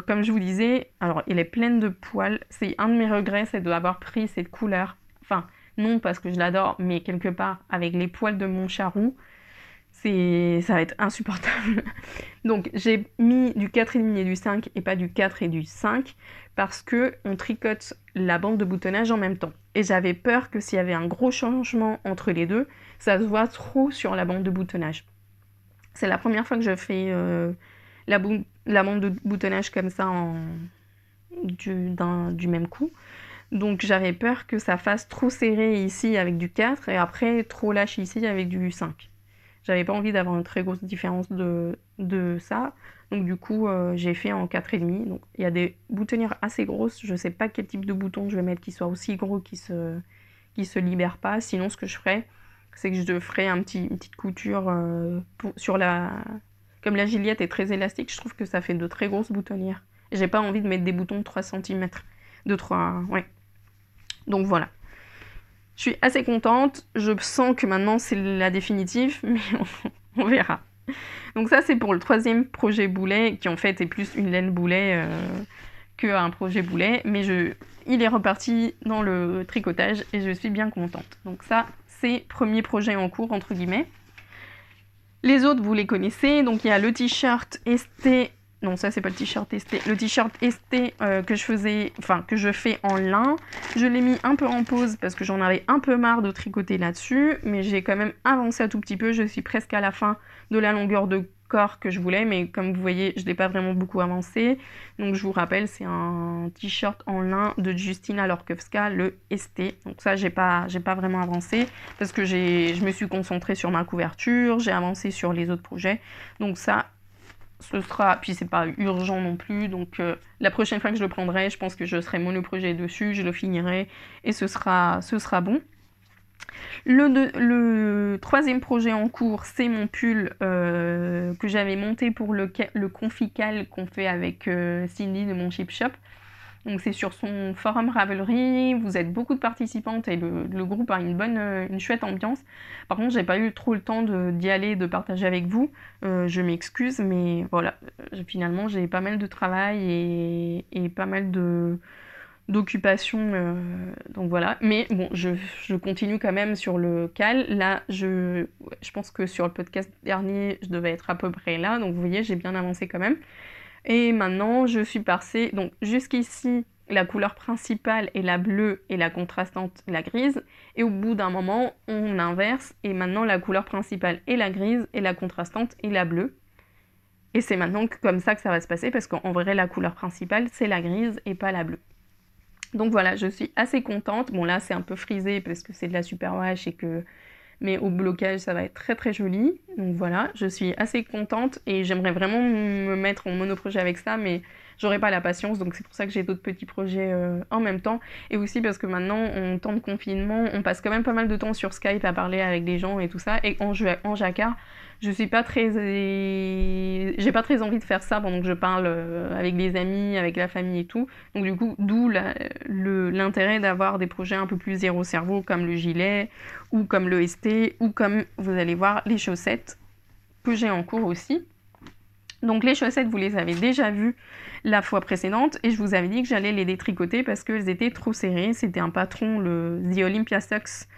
comme je vous disais, alors elle est pleine de poils, c'est un de mes regrets, c'est d'avoir pris cette couleur, enfin, non parce que je l'adore, mais quelque part, avec les poils de mon charroux, ça va être insupportable. Donc j'ai mis du 4,5 et du 5 et pas du 4 et du 5 parce que on tricote la bande de boutonnage en même temps. Et j'avais peur que s'il y avait un gros changement entre les deux, ça se voit trop sur la bande de boutonnage. C'est la première fois que je fais la bande de boutonnage comme ça du même coup. Donc j'avais peur que ça fasse trop serré ici avec du 4 et après trop lâche ici avec du 5. J'avais pas envie d'avoir une très grosse différence de ça. Donc du coup, j'ai fait en 4,5. Donc il y a des boutonnières assez grosses. Je sais pas quel type de bouton je vais mettre qui soit aussi gros qui se libère pas. Sinon, ce que je ferais, c'est que je ferais une petite couture sur la... Comme la Gillette est très élastique, je trouve que ça fait de très grosses boutonnières. Et j'ai pas envie de mettre des boutons de 3 cm. Ouais. Donc voilà. Je suis assez contente, je sens que maintenant c'est la définitive, mais on verra. Donc ça c'est pour le troisième projet boulet, qui en fait est plus une laine boulet qu'un projet boulet, mais il est reparti dans le tricotage et je suis bien contente. Donc ça c'est premier projet en cours entre guillemets. Les autres vous les connaissez, donc il y a le t-shirt ST. Non, ça c'est pas le t-shirt ST. Le t-shirt ST que je fais en lin. Je l'ai mis un peu en pause parce que j'en avais un peu marre de tricoter là-dessus, mais j'ai quand même avancé un tout petit peu. Je suis presque à la fin de la longueur de corps que je voulais, mais comme vous voyez, je n'ai pas vraiment beaucoup avancé. Donc je vous rappelle, c'est un t-shirt en lin de Justina Lorkowska, le ST. Donc ça, j'ai pas vraiment avancé parce que je me suis concentrée sur ma couverture, j'ai avancé sur les autres projets. Donc ça, ce sera, puis c'est pas urgent non plus, donc la prochaine fois que je le prendrai, je pense que je serai monoprojet dessus, je le finirai et ce sera bon. Le troisième projet en cours, c'est mon pull que j'avais monté pour le confical qu'on fait avec Cindy de mon Chip Shop. Donc c'est sur son forum Ravelry, vous êtes beaucoup de participantes et le groupe a une chouette ambiance. Par contre, j'ai pas eu trop le temps d'y aller, de partager avec vous. Je m'excuse, mais voilà, finalement j'ai pas mal de travail et pas mal d'occupation, donc voilà. Mais bon, je continue quand même sur le cal. Là, je pense que sur le podcast dernier, je devais être à peu près là. Donc vous voyez, j'ai bien avancé quand même. Et maintenant, je suis passée, donc jusqu'ici, la couleur principale est la bleue et la contrastante la grise. Et au bout d'un moment, on inverse et maintenant la couleur principale est la grise et la contrastante est la bleue. Et c'est maintenant comme ça que ça va se passer parce qu'en vrai, la couleur principale, c'est la grise et pas la bleue. Donc voilà, je suis assez contente. Bon là, c'est un peu frisé parce que c'est de la superwash et que... Mais au blocage, ça va être très très joli. Donc voilà, je suis assez contente et j'aimerais vraiment me mettre en monoprojet avec ça, mais j'aurais pas la patience. Donc c'est pour ça que j'ai d'autres petits projets en même temps. Et aussi parce que maintenant, en temps de confinement, on passe quand même pas mal de temps sur Skype à parler avec des gens et tout ça. Et en jacquard, je suis pas très... J'ai pas très envie de faire ça pendant que je parle avec des amis, avec la famille et tout. Donc du coup, d'où l'intérêt d'avoir des projets un peu plus zéro cerveau comme le gilet ou comme le ST ou comme vous allez voir les chaussettes que j'ai en cours aussi. Donc les chaussettes, vous les avez déjà vues la fois précédente et je vous avais dit que j'allais les détricoter parce qu'elles étaient trop serrées. C'était un patron, le The Olympia Socks,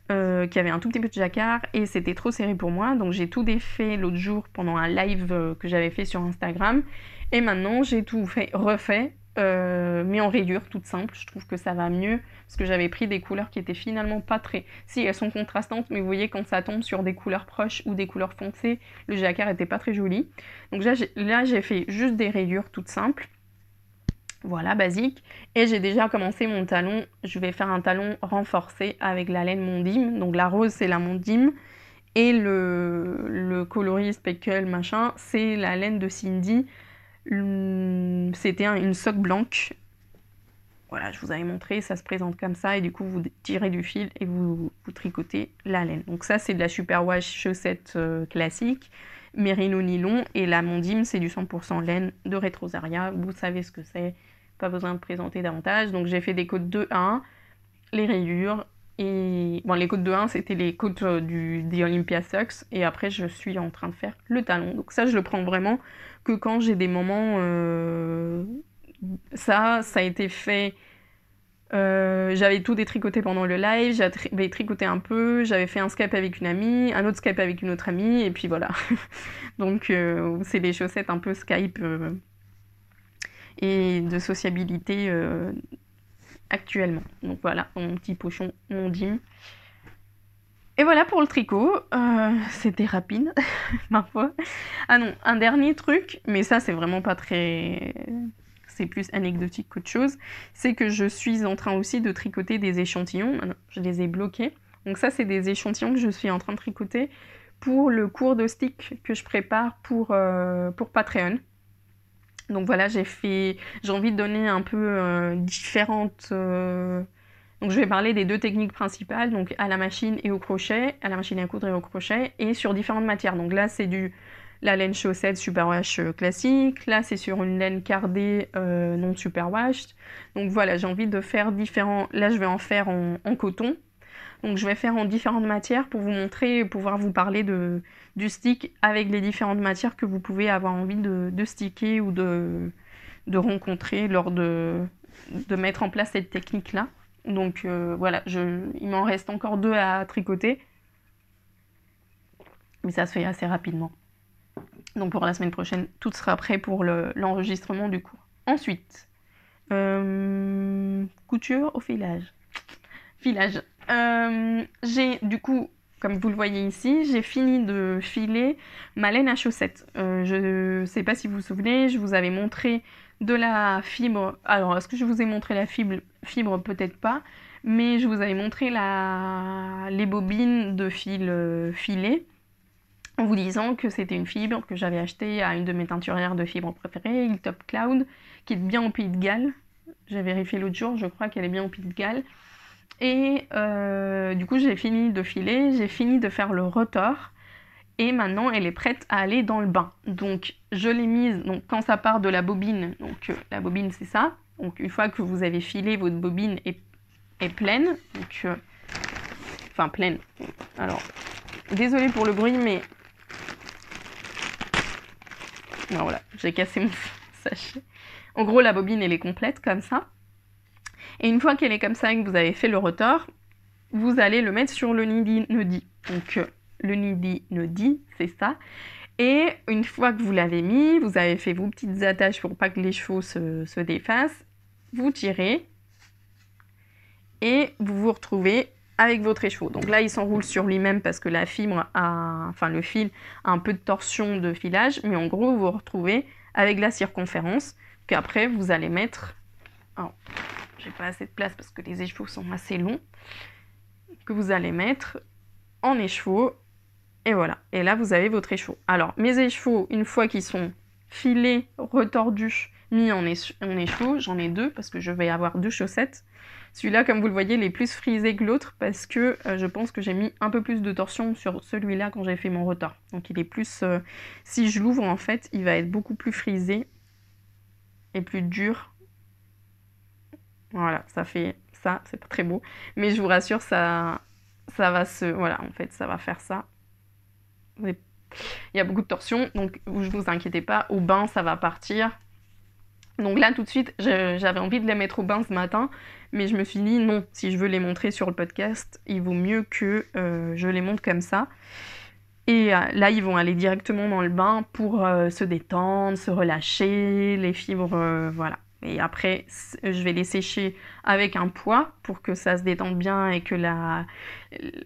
qui avait un tout petit peu de jacquard et c'était trop serré pour moi. Donc j'ai tout défait l'autre jour pendant un live que j'avais fait sur Instagram. Et maintenant j'ai tout refait mais en rayures toutes simples. Je trouve que ça va mieux parce que j'avais pris des couleurs qui étaient finalement pas très... Si, elles sont contrastantes, mais vous voyez quand ça tombe sur des couleurs proches ou des couleurs foncées, le jacquard était pas très joli. Donc là, j'ai fait juste des rayures toutes simples. Voilà, basique. Et j'ai déjà commencé mon talon. Je vais faire un talon renforcé avec la laine Mondim. Donc la rose, c'est la Mondim. Et le coloris speckle machin, c'est la laine de Cindy. C'était une soque blanche. Voilà, je vous avais montré, ça se présente comme ça. Et du coup, vous tirez du fil et vous tricotez la laine. Donc ça, c'est de la superwash chaussette classique. Merino nylon. Et la Mondim, c'est du 100% laine de Retrosaria. Vous savez ce que c'est. Pas besoin de présenter davantage. Donc j'ai fait des côtes 2 à 1, les rayures. Et bon, les côtes de 1, c'était les côtes des Olympia Socks. Et après, je suis en train de faire le talon. Donc ça, je le prends vraiment que quand j'ai des moments... Ça a été fait... j'avais tout détricoté pendant le live, j'avais tricoté un peu, j'avais fait un Skype avec une amie, un autre Skype avec une autre amie, et puis voilà. Donc c'est des chaussettes un peu Skype et de sociabilité actuellement. Donc voilà, mon petit pochon, mon dim. Et voilà pour le tricot, c'était rapide, ma foi. Ah non, un dernier truc, mais ça c'est vraiment pas très... c'est plus anecdotique qu'autre chose, c'est que je suis en train aussi de tricoter des échantillons. Maintenant, je les ai bloqués. Donc ça, c'est des échantillons que je suis en train de tricoter pour le cours de stick que je prépare pour Patreon. Donc voilà, j'ai envie de donner un peu différentes... Donc je vais parler des 2 techniques principales, donc à la machine et au crochet, à la machine à coudre et au crochet, et sur différentes matières. Donc là, c'est la laine chaussette superwash classique. Là, c'est sur une laine cardée non superwash. Donc voilà, j'ai envie de faire différents... Là, je vais en faire en coton. Donc je vais faire en différentes matières pour vous montrer, pouvoir vous parler du stick avec les différentes matières que vous pouvez avoir envie de sticker ou de rencontrer lors de mettre en place cette technique-là. Donc voilà, il m'en reste encore 2 à tricoter. Mais ça se fait assez rapidement. Donc pour la semaine prochaine, tout sera prêt pour l'enregistrement du cours. Ensuite, couture au filage. Filage. Du coup, comme vous le voyez ici, j'ai fini de filer ma laine à chaussettes. Je ne sais pas si vous vous souvenez, je vous avais montré de la fibre. Alors, est-ce que je vous ai montré la fibre? Peut-être pas. Mais je vous avais montré les bobines de fil filé, en vous disant que c'était une fibre que j'avais achetée à une de mes teinturières de fibres préférées, Hilltop Cloud, qui est bien au Pays de Galles. J'ai vérifié l'autre jour, je crois qu'elle est bien au Pays de Galles. Et du coup, j'ai fini de filer, j'ai fini de faire le rotor. Et maintenant, elle est prête à aller dans le bain. Donc, je l'ai mise, donc quand ça part de la bobine, donc la bobine, c'est ça. Donc, une fois que vous avez filé, votre bobine est pleine. Donc, enfin, pleine. Alors, désolée pour le bruit, mais... Non, voilà, j'ai cassé mon sachet. En gros, la bobine, elle est complète, comme ça. Et une fois qu'elle est comme ça et que vous avez fait le rotor, vous allez le mettre sur le nidi-nodi. Donc, le nidi-nodi, c'est ça. Et une fois que vous l'avez mis, vous avez fait vos petites attaches pour pas que les chevaux se défassent, vous tirez et vous vous retrouvez avec votre écheveau. Donc là, il s'enroule sur lui-même parce que le fil a un peu de torsion de filage, mais en gros, vous vous retrouvez avec la circonférence qu'après, vous allez mettre... Alors, j'ai pas assez de place parce que les écheveaux sont assez longs, que vous allez mettre en écheveau, et voilà. Et là, vous avez votre écheveau. Alors, mes écheveaux, une fois qu'ils sont filés, retordus, mis en écheveau, j'en ai 2 parce que je vais avoir 2 chaussettes. Celui-là, comme vous le voyez, il est plus frisé que l'autre parce que je pense que j'ai mis un peu plus de torsion sur celui-là quand j'ai fait mon retord. Donc il est plus... si je l'ouvre, en fait, il va être beaucoup plus frisé et plus dur. Voilà, ça fait ça, c'est pas très beau. Mais je vous rassure, ça va se... Voilà, en fait, ça va faire ça. Il y a beaucoup de torsion, donc je vous inquiétez pas, au bain, ça va partir. Donc là, tout de suite, j'avais envie de les mettre au bain ce matin, mais je me suis dit non, si je veux les montrer sur le podcast, il vaut mieux que je les montre comme ça. Et là, ils vont aller directement dans le bain pour se détendre, se relâcher, les fibres, voilà. Et après, je vais les sécher avec un poids pour que ça se détende bien et que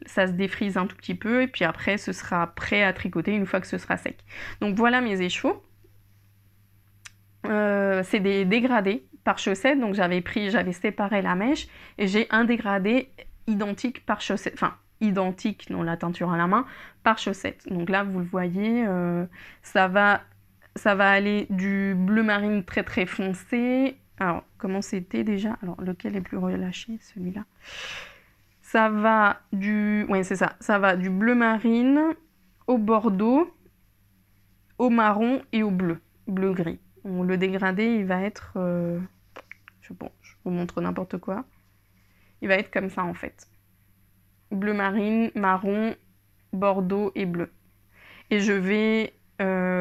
ça se défrise un tout petit peu. Et puis après, ce sera prêt à tricoter une fois que ce sera sec. Donc voilà mes écheveaux. C'est des dégradés par chaussette. Donc j'avais séparé la mèche et j'ai un dégradé identique par chaussette. Enfin, identique, non, la teinture à la main, par chaussette. Donc là, vous le voyez, ça va aller du bleu marine très très foncé. Alors, comment c'était déjà? Alors, lequel est plus relâché? Celui-là. Ça va du... Ouais, c'est ça. Ça va du bleu marine au bordeaux, au marron et au bleu. Bleu-gris. Le dégradé, il va être... je vous montre n'importe quoi. Il va être comme ça, en fait. Bleu marine, marron, bordeaux et bleu. Et je vais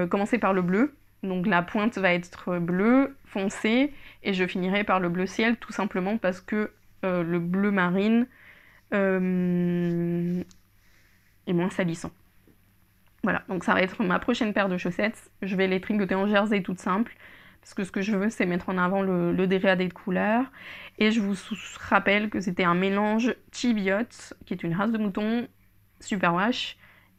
commencer par le bleu. Donc la pointe va être bleu foncé et je finirai par le bleu ciel tout simplement parce que le bleu marine est moins salissant. Voilà, donc ça va être ma prochaine paire de chaussettes. Je vais les tricoter en jersey toute simple parce que ce que je veux c'est mettre en avant le dégradé de couleurs. Et je vous rappelle que c'était un mélange Cheviot, qui est une race de mouton, superwash,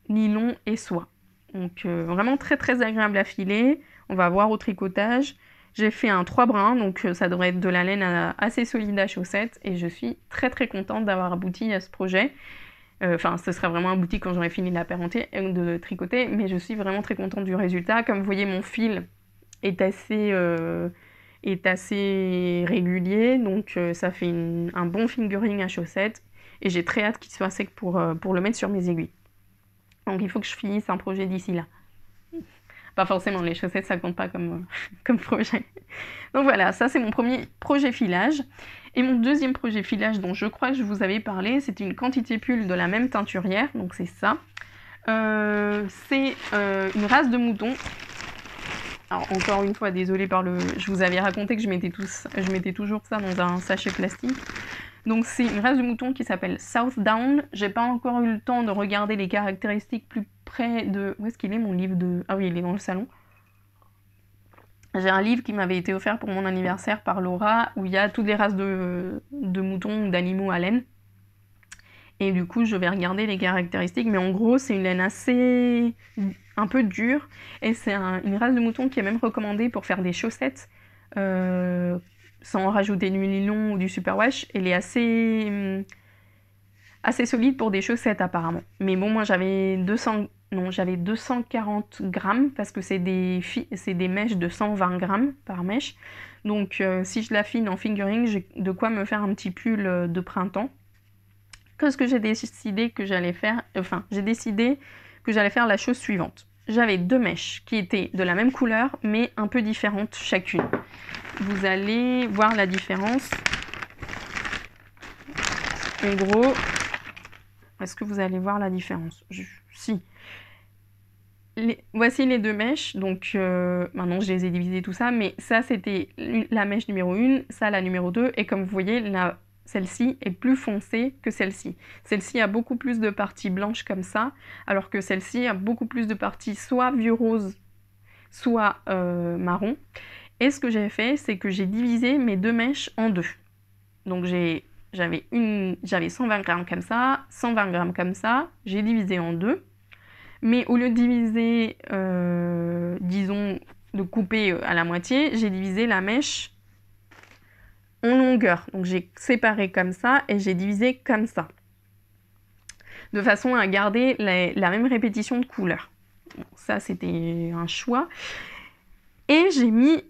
nylon et soie. Donc vraiment très très agréable à filer. On va voir au tricotage. J'ai fait un 3 brins, donc ça devrait être de la laine assez solide à chaussettes. Et je suis très très contente d'avoir abouti à ce projet. Enfin, ce sera vraiment abouti quand j'aurai fini la paire entière de tricoter. Mais je suis vraiment très contente du résultat. Comme vous voyez, mon fil est assez régulier. Donc ça fait un bon fingering à chaussettes. Et j'ai très hâte qu'il soit sec pour le mettre sur mes aiguilles. Donc il faut que je finisse un projet d'ici là. Pas forcément, les chaussettes ça compte pas comme projet. Donc voilà, ça c'est mon premier projet filage. Et mon deuxième projet filage dont je crois que je vous avais parlé, c'est une quantité pull de la même teinturière, donc c'est ça. C'est une race de mouton. Alors encore une fois, désolée je vous avais raconté que je mettais toujours ça dans un sachet plastique. Donc c'est une race de mouton qui s'appelle Southdown. J'ai pas encore eu le temps de regarder les caractéristiques plus près de... Où est-ce qu'il est mon livre de... Ah oui, il est dans le salon. J'ai un livre qui m'avait été offert pour mon anniversaire par Laura, où il y a toutes les races de moutons ou d'animaux à laine. Et du coup, je vais regarder les caractéristiques. Mais en gros, c'est une laine assez... un peu dure. Et c'est une race de mouton qui est même recommandée pour faire des chaussettes. Sans rajouter du nylon ou du superwash, elle est assez solide pour des chaussettes apparemment. Mais bon, moi j'avais 240 grammes parce que c'est des mèches de 120 grammes par mèche. Donc si je l'affine en fingering, j'ai de quoi me faire un petit pull de printemps. Qu'est-ce que j'ai décidé que j'allais faire? Enfin, j'ai décidé que j'allais faire la chose suivante. J'avais 2 mèches qui étaient de la même couleur mais un peu différentes chacune. Vous allez voir la différence. En gros, est-ce que vous allez voir la différence? Si. Voici les 2 mèches, donc maintenant je les ai divisées tout ça, mais ça c'était la mèche numéro 1, ça la numéro 2, et comme vous voyez, celle-ci est plus foncée que celle-ci. Celle-ci a beaucoup plus de parties blanches comme ça, alors que celle-ci a beaucoup plus de parties soit vieux rose, soit marron. Et ce que j'ai fait, c'est que j'ai divisé mes 2 mèches en 2. Donc j'avais 120 grammes comme ça, 120 grammes comme ça, j'ai divisé en 2. Mais au lieu de diviser, disons, de couper à la moitié, j'ai divisé la mèche en longueur. Donc j'ai séparé comme ça et j'ai divisé comme ça. De façon à garder la même répétition de couleurs. Bon, ça, c'était un choix. Et j'ai mis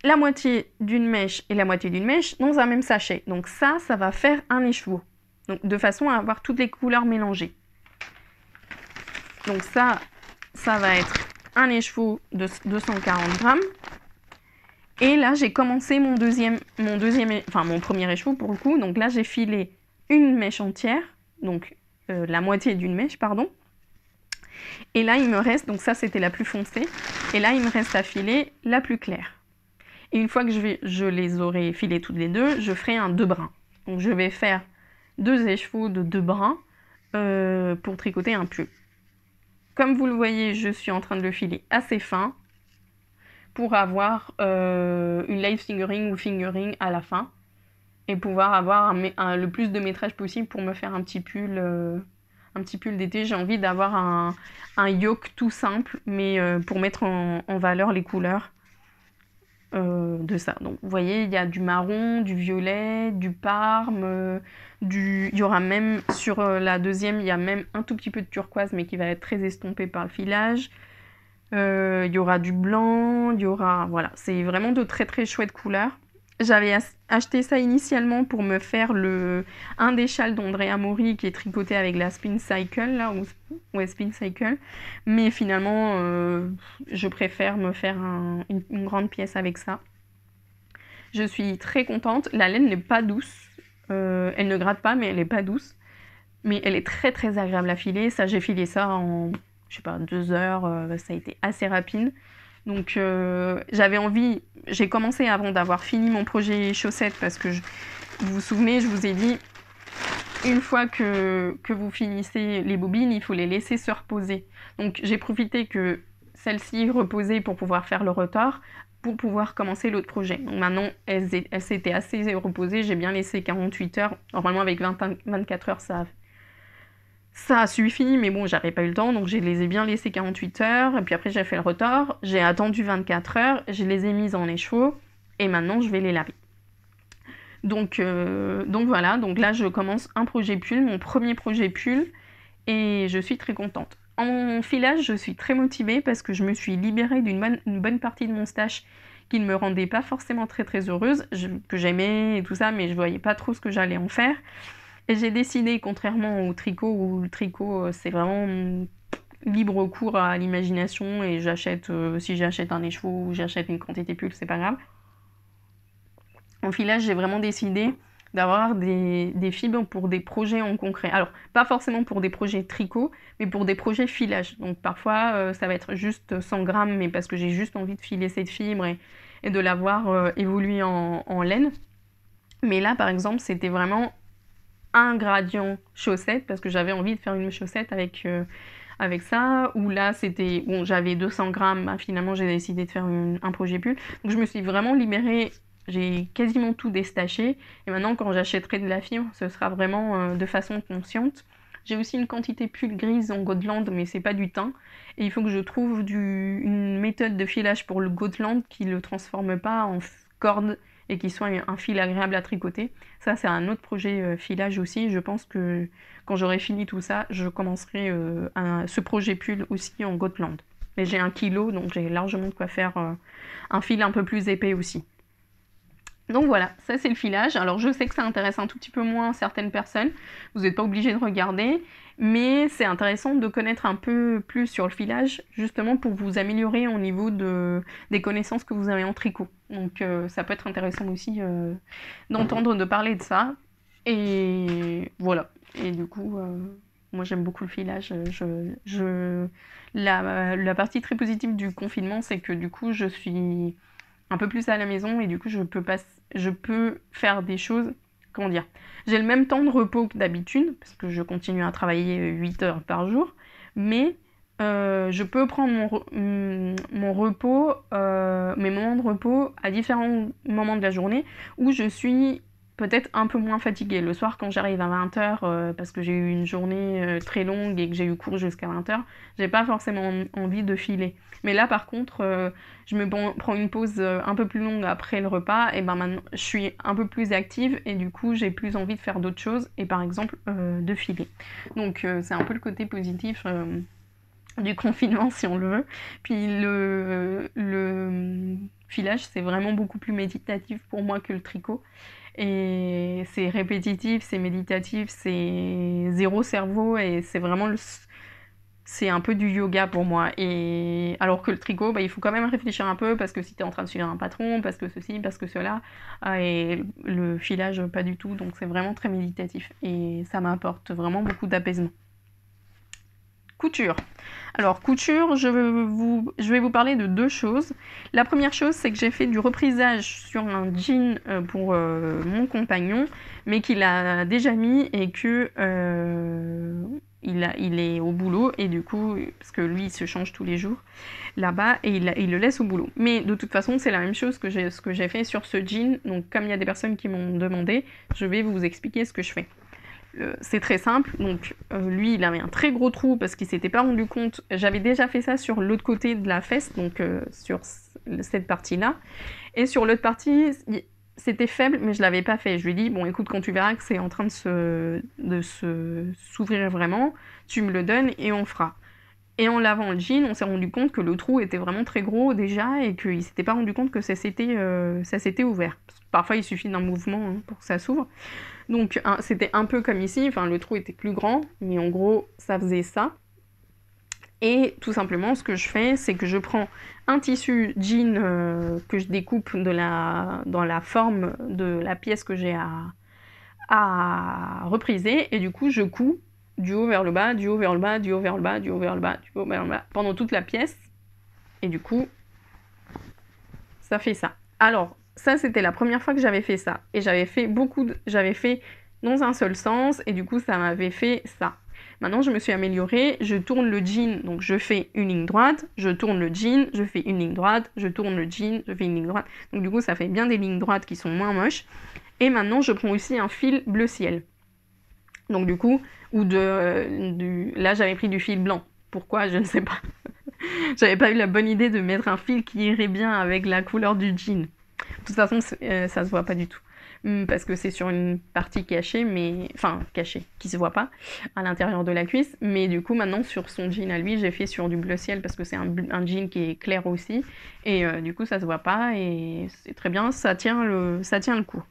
la moitié d'une mèche et la moitié d'une mèche dans un même sachet. Donc ça va faire un écheveau. Donc de façon à avoir toutes les couleurs mélangées. Donc ça va être un écheveau de 240 grammes. Et là, j'ai commencé mon premier écheveau pour le coup. Donc là, j'ai filé une mèche entière, donc la moitié d'une mèche, pardon. Et là, il me reste, donc ça c'était la plus foncée, et là, il me reste à filer la plus claire. Et une fois que je les aurai filées toutes les deux, je ferai un 2 brins. Donc je vais faire 2 écheveaux de 2 brins pour tricoter un pull. Comme vous le voyez, je suis en train de le filer assez fin pour avoir une light fingering ou fingering à la fin et pouvoir avoir le plus de métrage possible pour me faire un petit pull d'été. J'ai envie d'avoir un yoke tout simple, mais pour mettre en valeur les couleurs de ça. Donc vous voyez, il y a du marron, du violet, du parme, il y aura même sur la deuxième, il y a même un tout petit peu de turquoise, mais qui va être très estompé par le filage. Il y aura du blanc, il y aura... Voilà, c'est vraiment de très très chouettes couleurs. J'avais acheté ça initialement pour me faire un des châles d'Andrea Mori qui est tricoté avec la Spin Cycle, là, ouais, Spin Cycle. Mais finalement, je préfère me faire une grande pièce avec ça. Je suis très contente. La laine n'est pas douce. Elle ne gratte pas, mais elle n'est pas douce. Mais elle est très très agréable à filer. Ça, j'ai filé ça en, je sais pas, 2 heures. Ça a été assez rapide. Donc j'avais envie, j'ai commencé avant d'avoir fini mon projet chaussettes parce que vous vous souvenez, je vous ai dit, une fois que vous finissez les bobines, il faut les laisser se reposer. Donc j'ai profité que celle-ci reposait pour pouvoir faire le retard, pour pouvoir commencer l'autre projet. Donc maintenant, elles s'étaient assez reposées, j'ai bien laissé 48 heures. Normalement avec 24 heures, ça a suffi, mais bon, j'avais pas eu le temps, donc je les ai bien laissés 48 heures, et puis après j'ai fait le retard, j'ai attendu 24 heures, je les ai mises en écheveau, et maintenant je vais les laver. Donc voilà, donc là je commence un projet pull, mon premier projet pull, et je suis très contente. En filage, je suis très motivée parce que je me suis libérée d'une bonne partie de mon stash qui ne me rendait pas forcément très très heureuse, que j'aimais et tout ça, mais je voyais pas trop ce que j'allais en faire. Et j'ai décidé, contrairement au tricot, où le tricot c'est vraiment libre cours à l'imagination et j'achète, si j'achète un écheveau ou j'achète une quantité pull, c'est pas grave. En filage, j'ai vraiment décidé d'avoir des fibres pour des projets en concret. Alors, pas forcément pour des projets tricot, mais pour des projets filage. Donc parfois, ça va être juste 100 grammes, mais parce que j'ai juste envie de filer cette fibre et de la voir évoluer en laine. Mais là, par exemple, c'était vraiment un gradient chaussette parce que j'avais envie de faire une chaussette avec ça, ou là c'était, bon, j'avais 200 grammes, bah, finalement j'ai décidé de faire un projet pull, donc je me suis vraiment libérée, j'ai quasiment tout déstaché, et maintenant quand j'achèterai de la fibre, ce sera vraiment de façon consciente. J'ai aussi une quantité pull grise en Gotland, mais c'est pas du teint, et il faut que je trouve une méthode de filage pour le Gotland qui le transforme pas en corde et qui soit un fil agréable à tricoter. Ça, c'est un autre projet filage aussi. Je pense que quand j'aurai fini tout ça, je commencerai ce projet pull aussi en Gotland. Mais j'ai 1 kilo, donc j'ai largement de quoi faire un fil un peu plus épais aussi. Donc voilà, ça c'est le filage. Alors je sais que ça intéresse un tout petit peu moins certaines personnes, vous n'êtes pas obligé de regarder, mais c'est intéressant de connaître un peu plus sur le filage, justement pour vous améliorer au niveau des connaissances que vous avez en tricot. Donc ça peut être intéressant aussi d'entendre de parler de ça. Et voilà, et du coup, moi j'aime beaucoup le filage. La partie très positive du confinement, c'est que du coup je suis un peu plus à la maison et du coup je peux faire des choses, comment dire, j'ai le même temps de repos que d'habitude parce que je continue à travailler 8 heures par jour, mais je peux prendre mon repos, mes moments de repos à différents moments de la journée où je suis peut-être un peu moins fatiguée. Le soir, quand j'arrive à 20h, parce que j'ai eu une journée très longue et que j'ai eu cours jusqu'à 20h, j'ai pas forcément envie de filer. Mais là, par contre, je me prends une pause un peu plus longue après le repas, et ben maintenant, je suis un peu plus active et du coup, j'ai plus envie de faire d'autres choses et par exemple, de filer. Donc, c'est un peu le côté positif du confinement, si on le veut. Puis le filage, c'est vraiment beaucoup plus méditatif pour moi que le tricot. Et c'est répétitif, c'est méditatif, c'est zéro cerveau et c'est vraiment c'est un peu du yoga pour moi. Et alors que le tricot, bah, il faut quand même réfléchir un peu parce que si tu es en train de suivre un patron, parce que ceci, parce que cela, et le filage pas du tout, donc c'est vraiment très méditatif et ça m'apporte vraiment beaucoup d'apaisement. Couture. Alors couture, je vais vous parler de 2 choses. La première chose, c'est que j'ai fait du reprisage sur un jean pour mon compagnon, mais qu'il a déjà mis et que il est au boulot et du coup, parce que lui il se change tous les jours là-bas et il le laisse au boulot. Mais de toute façon c'est la même chose que ce que j'ai fait sur ce jean, donc comme il y a des personnes qui m'ont demandé, je vais vous expliquer ce que je fais. C'est très simple, donc lui il avait un très gros trou parce qu'il s'était pas rendu compte, j'avais déjà fait ça sur l'autre côté de la fesse, donc sur cette partie-là, et sur l'autre partie c'était faible mais je l'avais pas fait. Je lui ai dit bon écoute, quand tu verras que c'est en train de s'ouvrir vraiment, tu me le donnes et on fera. Et en lavant le jean, on s'est rendu compte que le trou était vraiment très gros déjà et qu'il s'était pas rendu compte que ça s'était ouvert. Parfois il suffit d'un mouvement hein, pour que ça s'ouvre. Donc c'était un peu comme ici, enfin le trou était plus grand, mais en gros ça faisait ça. Et tout simplement ce que je fais, c'est que je prends un tissu jean que je découpe dans la forme de la pièce que j'ai à repriser, et du coup je couds du haut vers le bas, du haut vers le bas, du haut vers le bas, du haut vers le bas, du haut vers le bas, pendant toute la pièce, et du coup ça fait ça. Alors ça c'était la première fois que j'avais fait ça, et j'avais fait dans un seul sens, et du coup ça m'avait fait ça. Maintenant je me suis améliorée, je tourne le jean, donc je fais une ligne droite, je tourne le jean, je fais une ligne droite, je tourne le jean, je fais une ligne droite, donc du coup ça fait bien des lignes droites qui sont moins moches. Et maintenant je prends aussi un fil bleu ciel, donc du coup, là j'avais pris du fil blanc, pourquoi je ne sais pas. J'avais pas eu la bonne idée de mettre un fil qui irait bien avec la couleur du jean. De toute façon, ça se voit pas du tout. Parce que c'est sur une partie cachée, cachée, qui se voit pas, à l'intérieur de la cuisse. Mais du coup, maintenant, sur son jean à lui, j'ai fait sur du bleu ciel, parce que c'est un jean qui est clair aussi. Et du coup, ça se voit pas, et c'est très bien, ça tient le coup.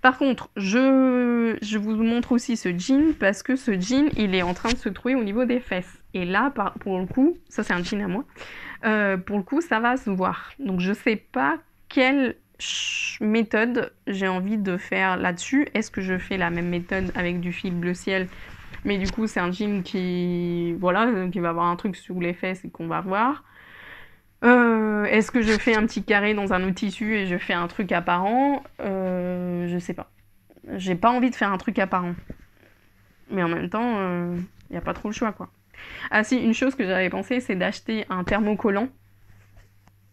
Par contre, je vous montre aussi ce jean, parce que ce jean, il est en train de se trouver au niveau des fesses. Et là, pour le coup, ça c'est un jean à moi, pour le coup, ça va se voir. Donc je sais pas quelle méthode j'ai envie de faire là-dessus. Est-ce que je fais la même méthode avec du fil bleu ciel, mais du coup c'est un jean qui va avoir un truc sous les fesses et qu'on va voir. Est-ce que je fais un petit carré dans un autre tissu et je fais un truc apparent? Je sais pas. J'ai pas envie de faire un truc apparent. Mais en même temps, y a pas trop le choix, quoi. Ah si, une chose que j'avais pensé, c'est d'acheter un thermocollant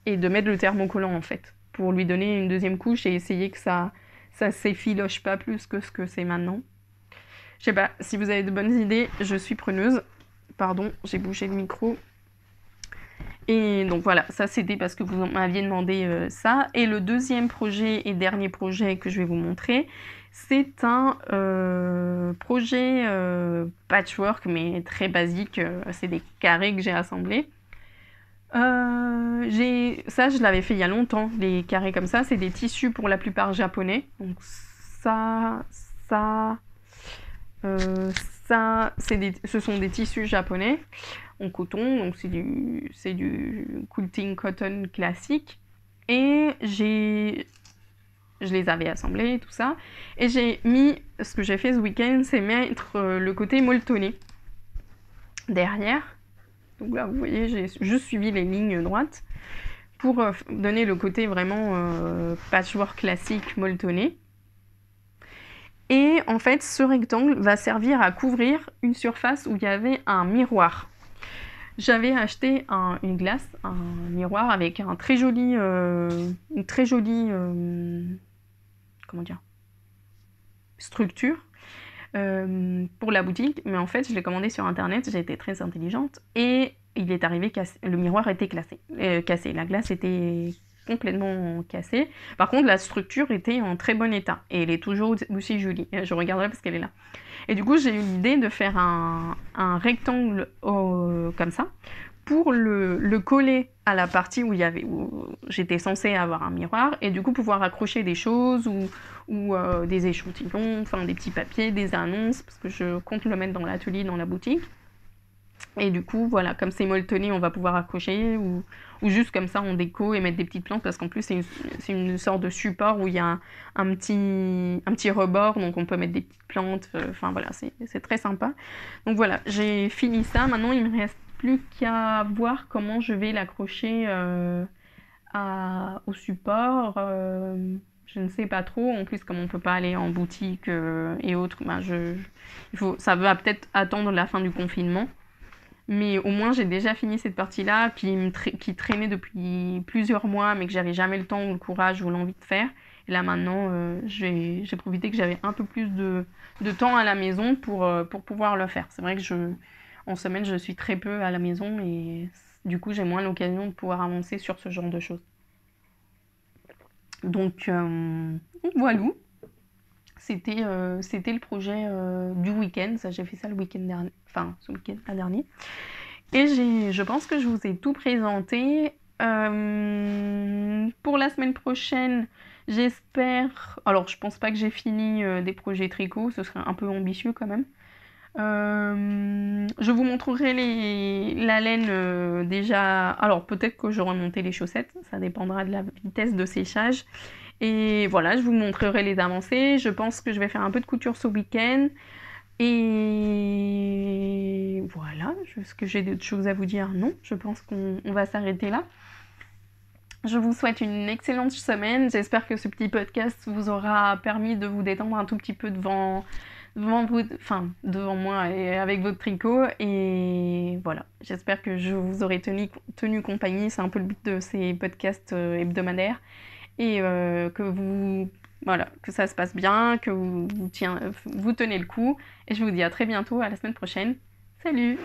et de mettre le thermocollant, en fait, pour lui donner une deuxième couche et essayer que ça s'effiloche pas plus que ce que c'est maintenant. Je sais pas, si vous avez de bonnes idées, je suis preneuse. Pardon, j'ai bougé le micro. Et donc voilà, ça c'était parce que vous m'aviez demandé ça. Et le deuxième projet et dernier projet que je vais vous montrer, c'est un projet patchwork, mais très basique. C'est des carrés que j'ai assemblés. Ça, je l'avais fait il y a longtemps, les carrés comme ça. C'est des tissus pour la plupart japonais. Donc ce sont des tissus japonais en coton, donc c'est du quilting cotton classique. Et je les avais assemblés, tout ça. Et ce que j'ai fait ce week-end, c'est mettre le côté molletonné derrière. Donc là, vous voyez, j'ai juste suivi les lignes droites pour donner le côté vraiment patchwork classique molletonné. Et en fait, ce rectangle va servir à couvrir une surface où il y avait un miroir. J'avais acheté une glace, un miroir avec une très jolie structure pour la boutique, mais en fait je l'ai commandé sur internet, j'ai été très intelligente et il est arrivé le miroir était cassé, la glace était complètement cassée. Par contre la structure était en très bon état et elle est toujours aussi jolie, je regarderai parce qu'elle est là. Et du coup j'ai eu l'idée de faire un rectangle comme ça pour le coller à la partie où j'étais censée avoir un miroir, et du coup pouvoir accrocher des choses ou des échantillons, enfin des petits papiers, des annonces, parce que je compte le mettre dans l'atelier, dans la boutique. Et du coup, voilà, comme c'est molletonné, on va pouvoir accrocher, ou juste comme ça en déco et mettre des petites plantes, parce qu'en plus c'est une sorte de support où il y a un petit rebord, donc on peut mettre des petites plantes, enfin voilà, c'est très sympa. Donc voilà, j'ai fini ça, maintenant il me reste plus qu'à voir comment je vais l'accrocher au support. je ne sais pas trop. En plus, comme on peut pas aller en boutique et autres, ben ça va peut-être attendre la fin du confinement. Mais au moins, j'ai déjà fini cette partie-là qui traînait depuis plusieurs mois, mais que j'avais jamais le temps ou le courage ou l'envie de faire. Et là, maintenant, j'ai profité que j'avais un peu plus de temps à la maison pour pouvoir le faire. C'est vrai que en semaine, je suis très peu à la maison et du coup, j'ai moins l'occasion de pouvoir avancer sur ce genre de choses. Donc, voilà. C'était le projet du week-end. Ça, j'ai fait ça le week-end dernier. Enfin, ce week-end, pas dernier. Et je pense que je vous ai tout présenté. Pour la semaine prochaine, j'espère... Alors, je pense pas que j'ai fini des projets tricot. Ce serait un peu ambitieux quand même. Je vous montrerai la laine déjà. Alors, peut-être que j'aurai monté les chaussettes. Ça dépendra de la vitesse de séchage. Et voilà, je vous montrerai les avancées. Je pense que je vais faire un peu de couture ce week-end. Et voilà, est-ce que j'ai d'autres choses à vous dire? Non, je pense qu'on va s'arrêter là. Je vous souhaite une excellente semaine. J'espère que ce petit podcast vous aura permis de vous détendre un tout petit peu devant moi et avec votre tricot. Et voilà, j'espère que je vous aurai tenu compagnie. C'est un peu le but de ces podcasts hebdomadaires. Et que ça se passe bien, que vous tenez le coup. Et je vous dis à très bientôt, à la semaine prochaine. Salut!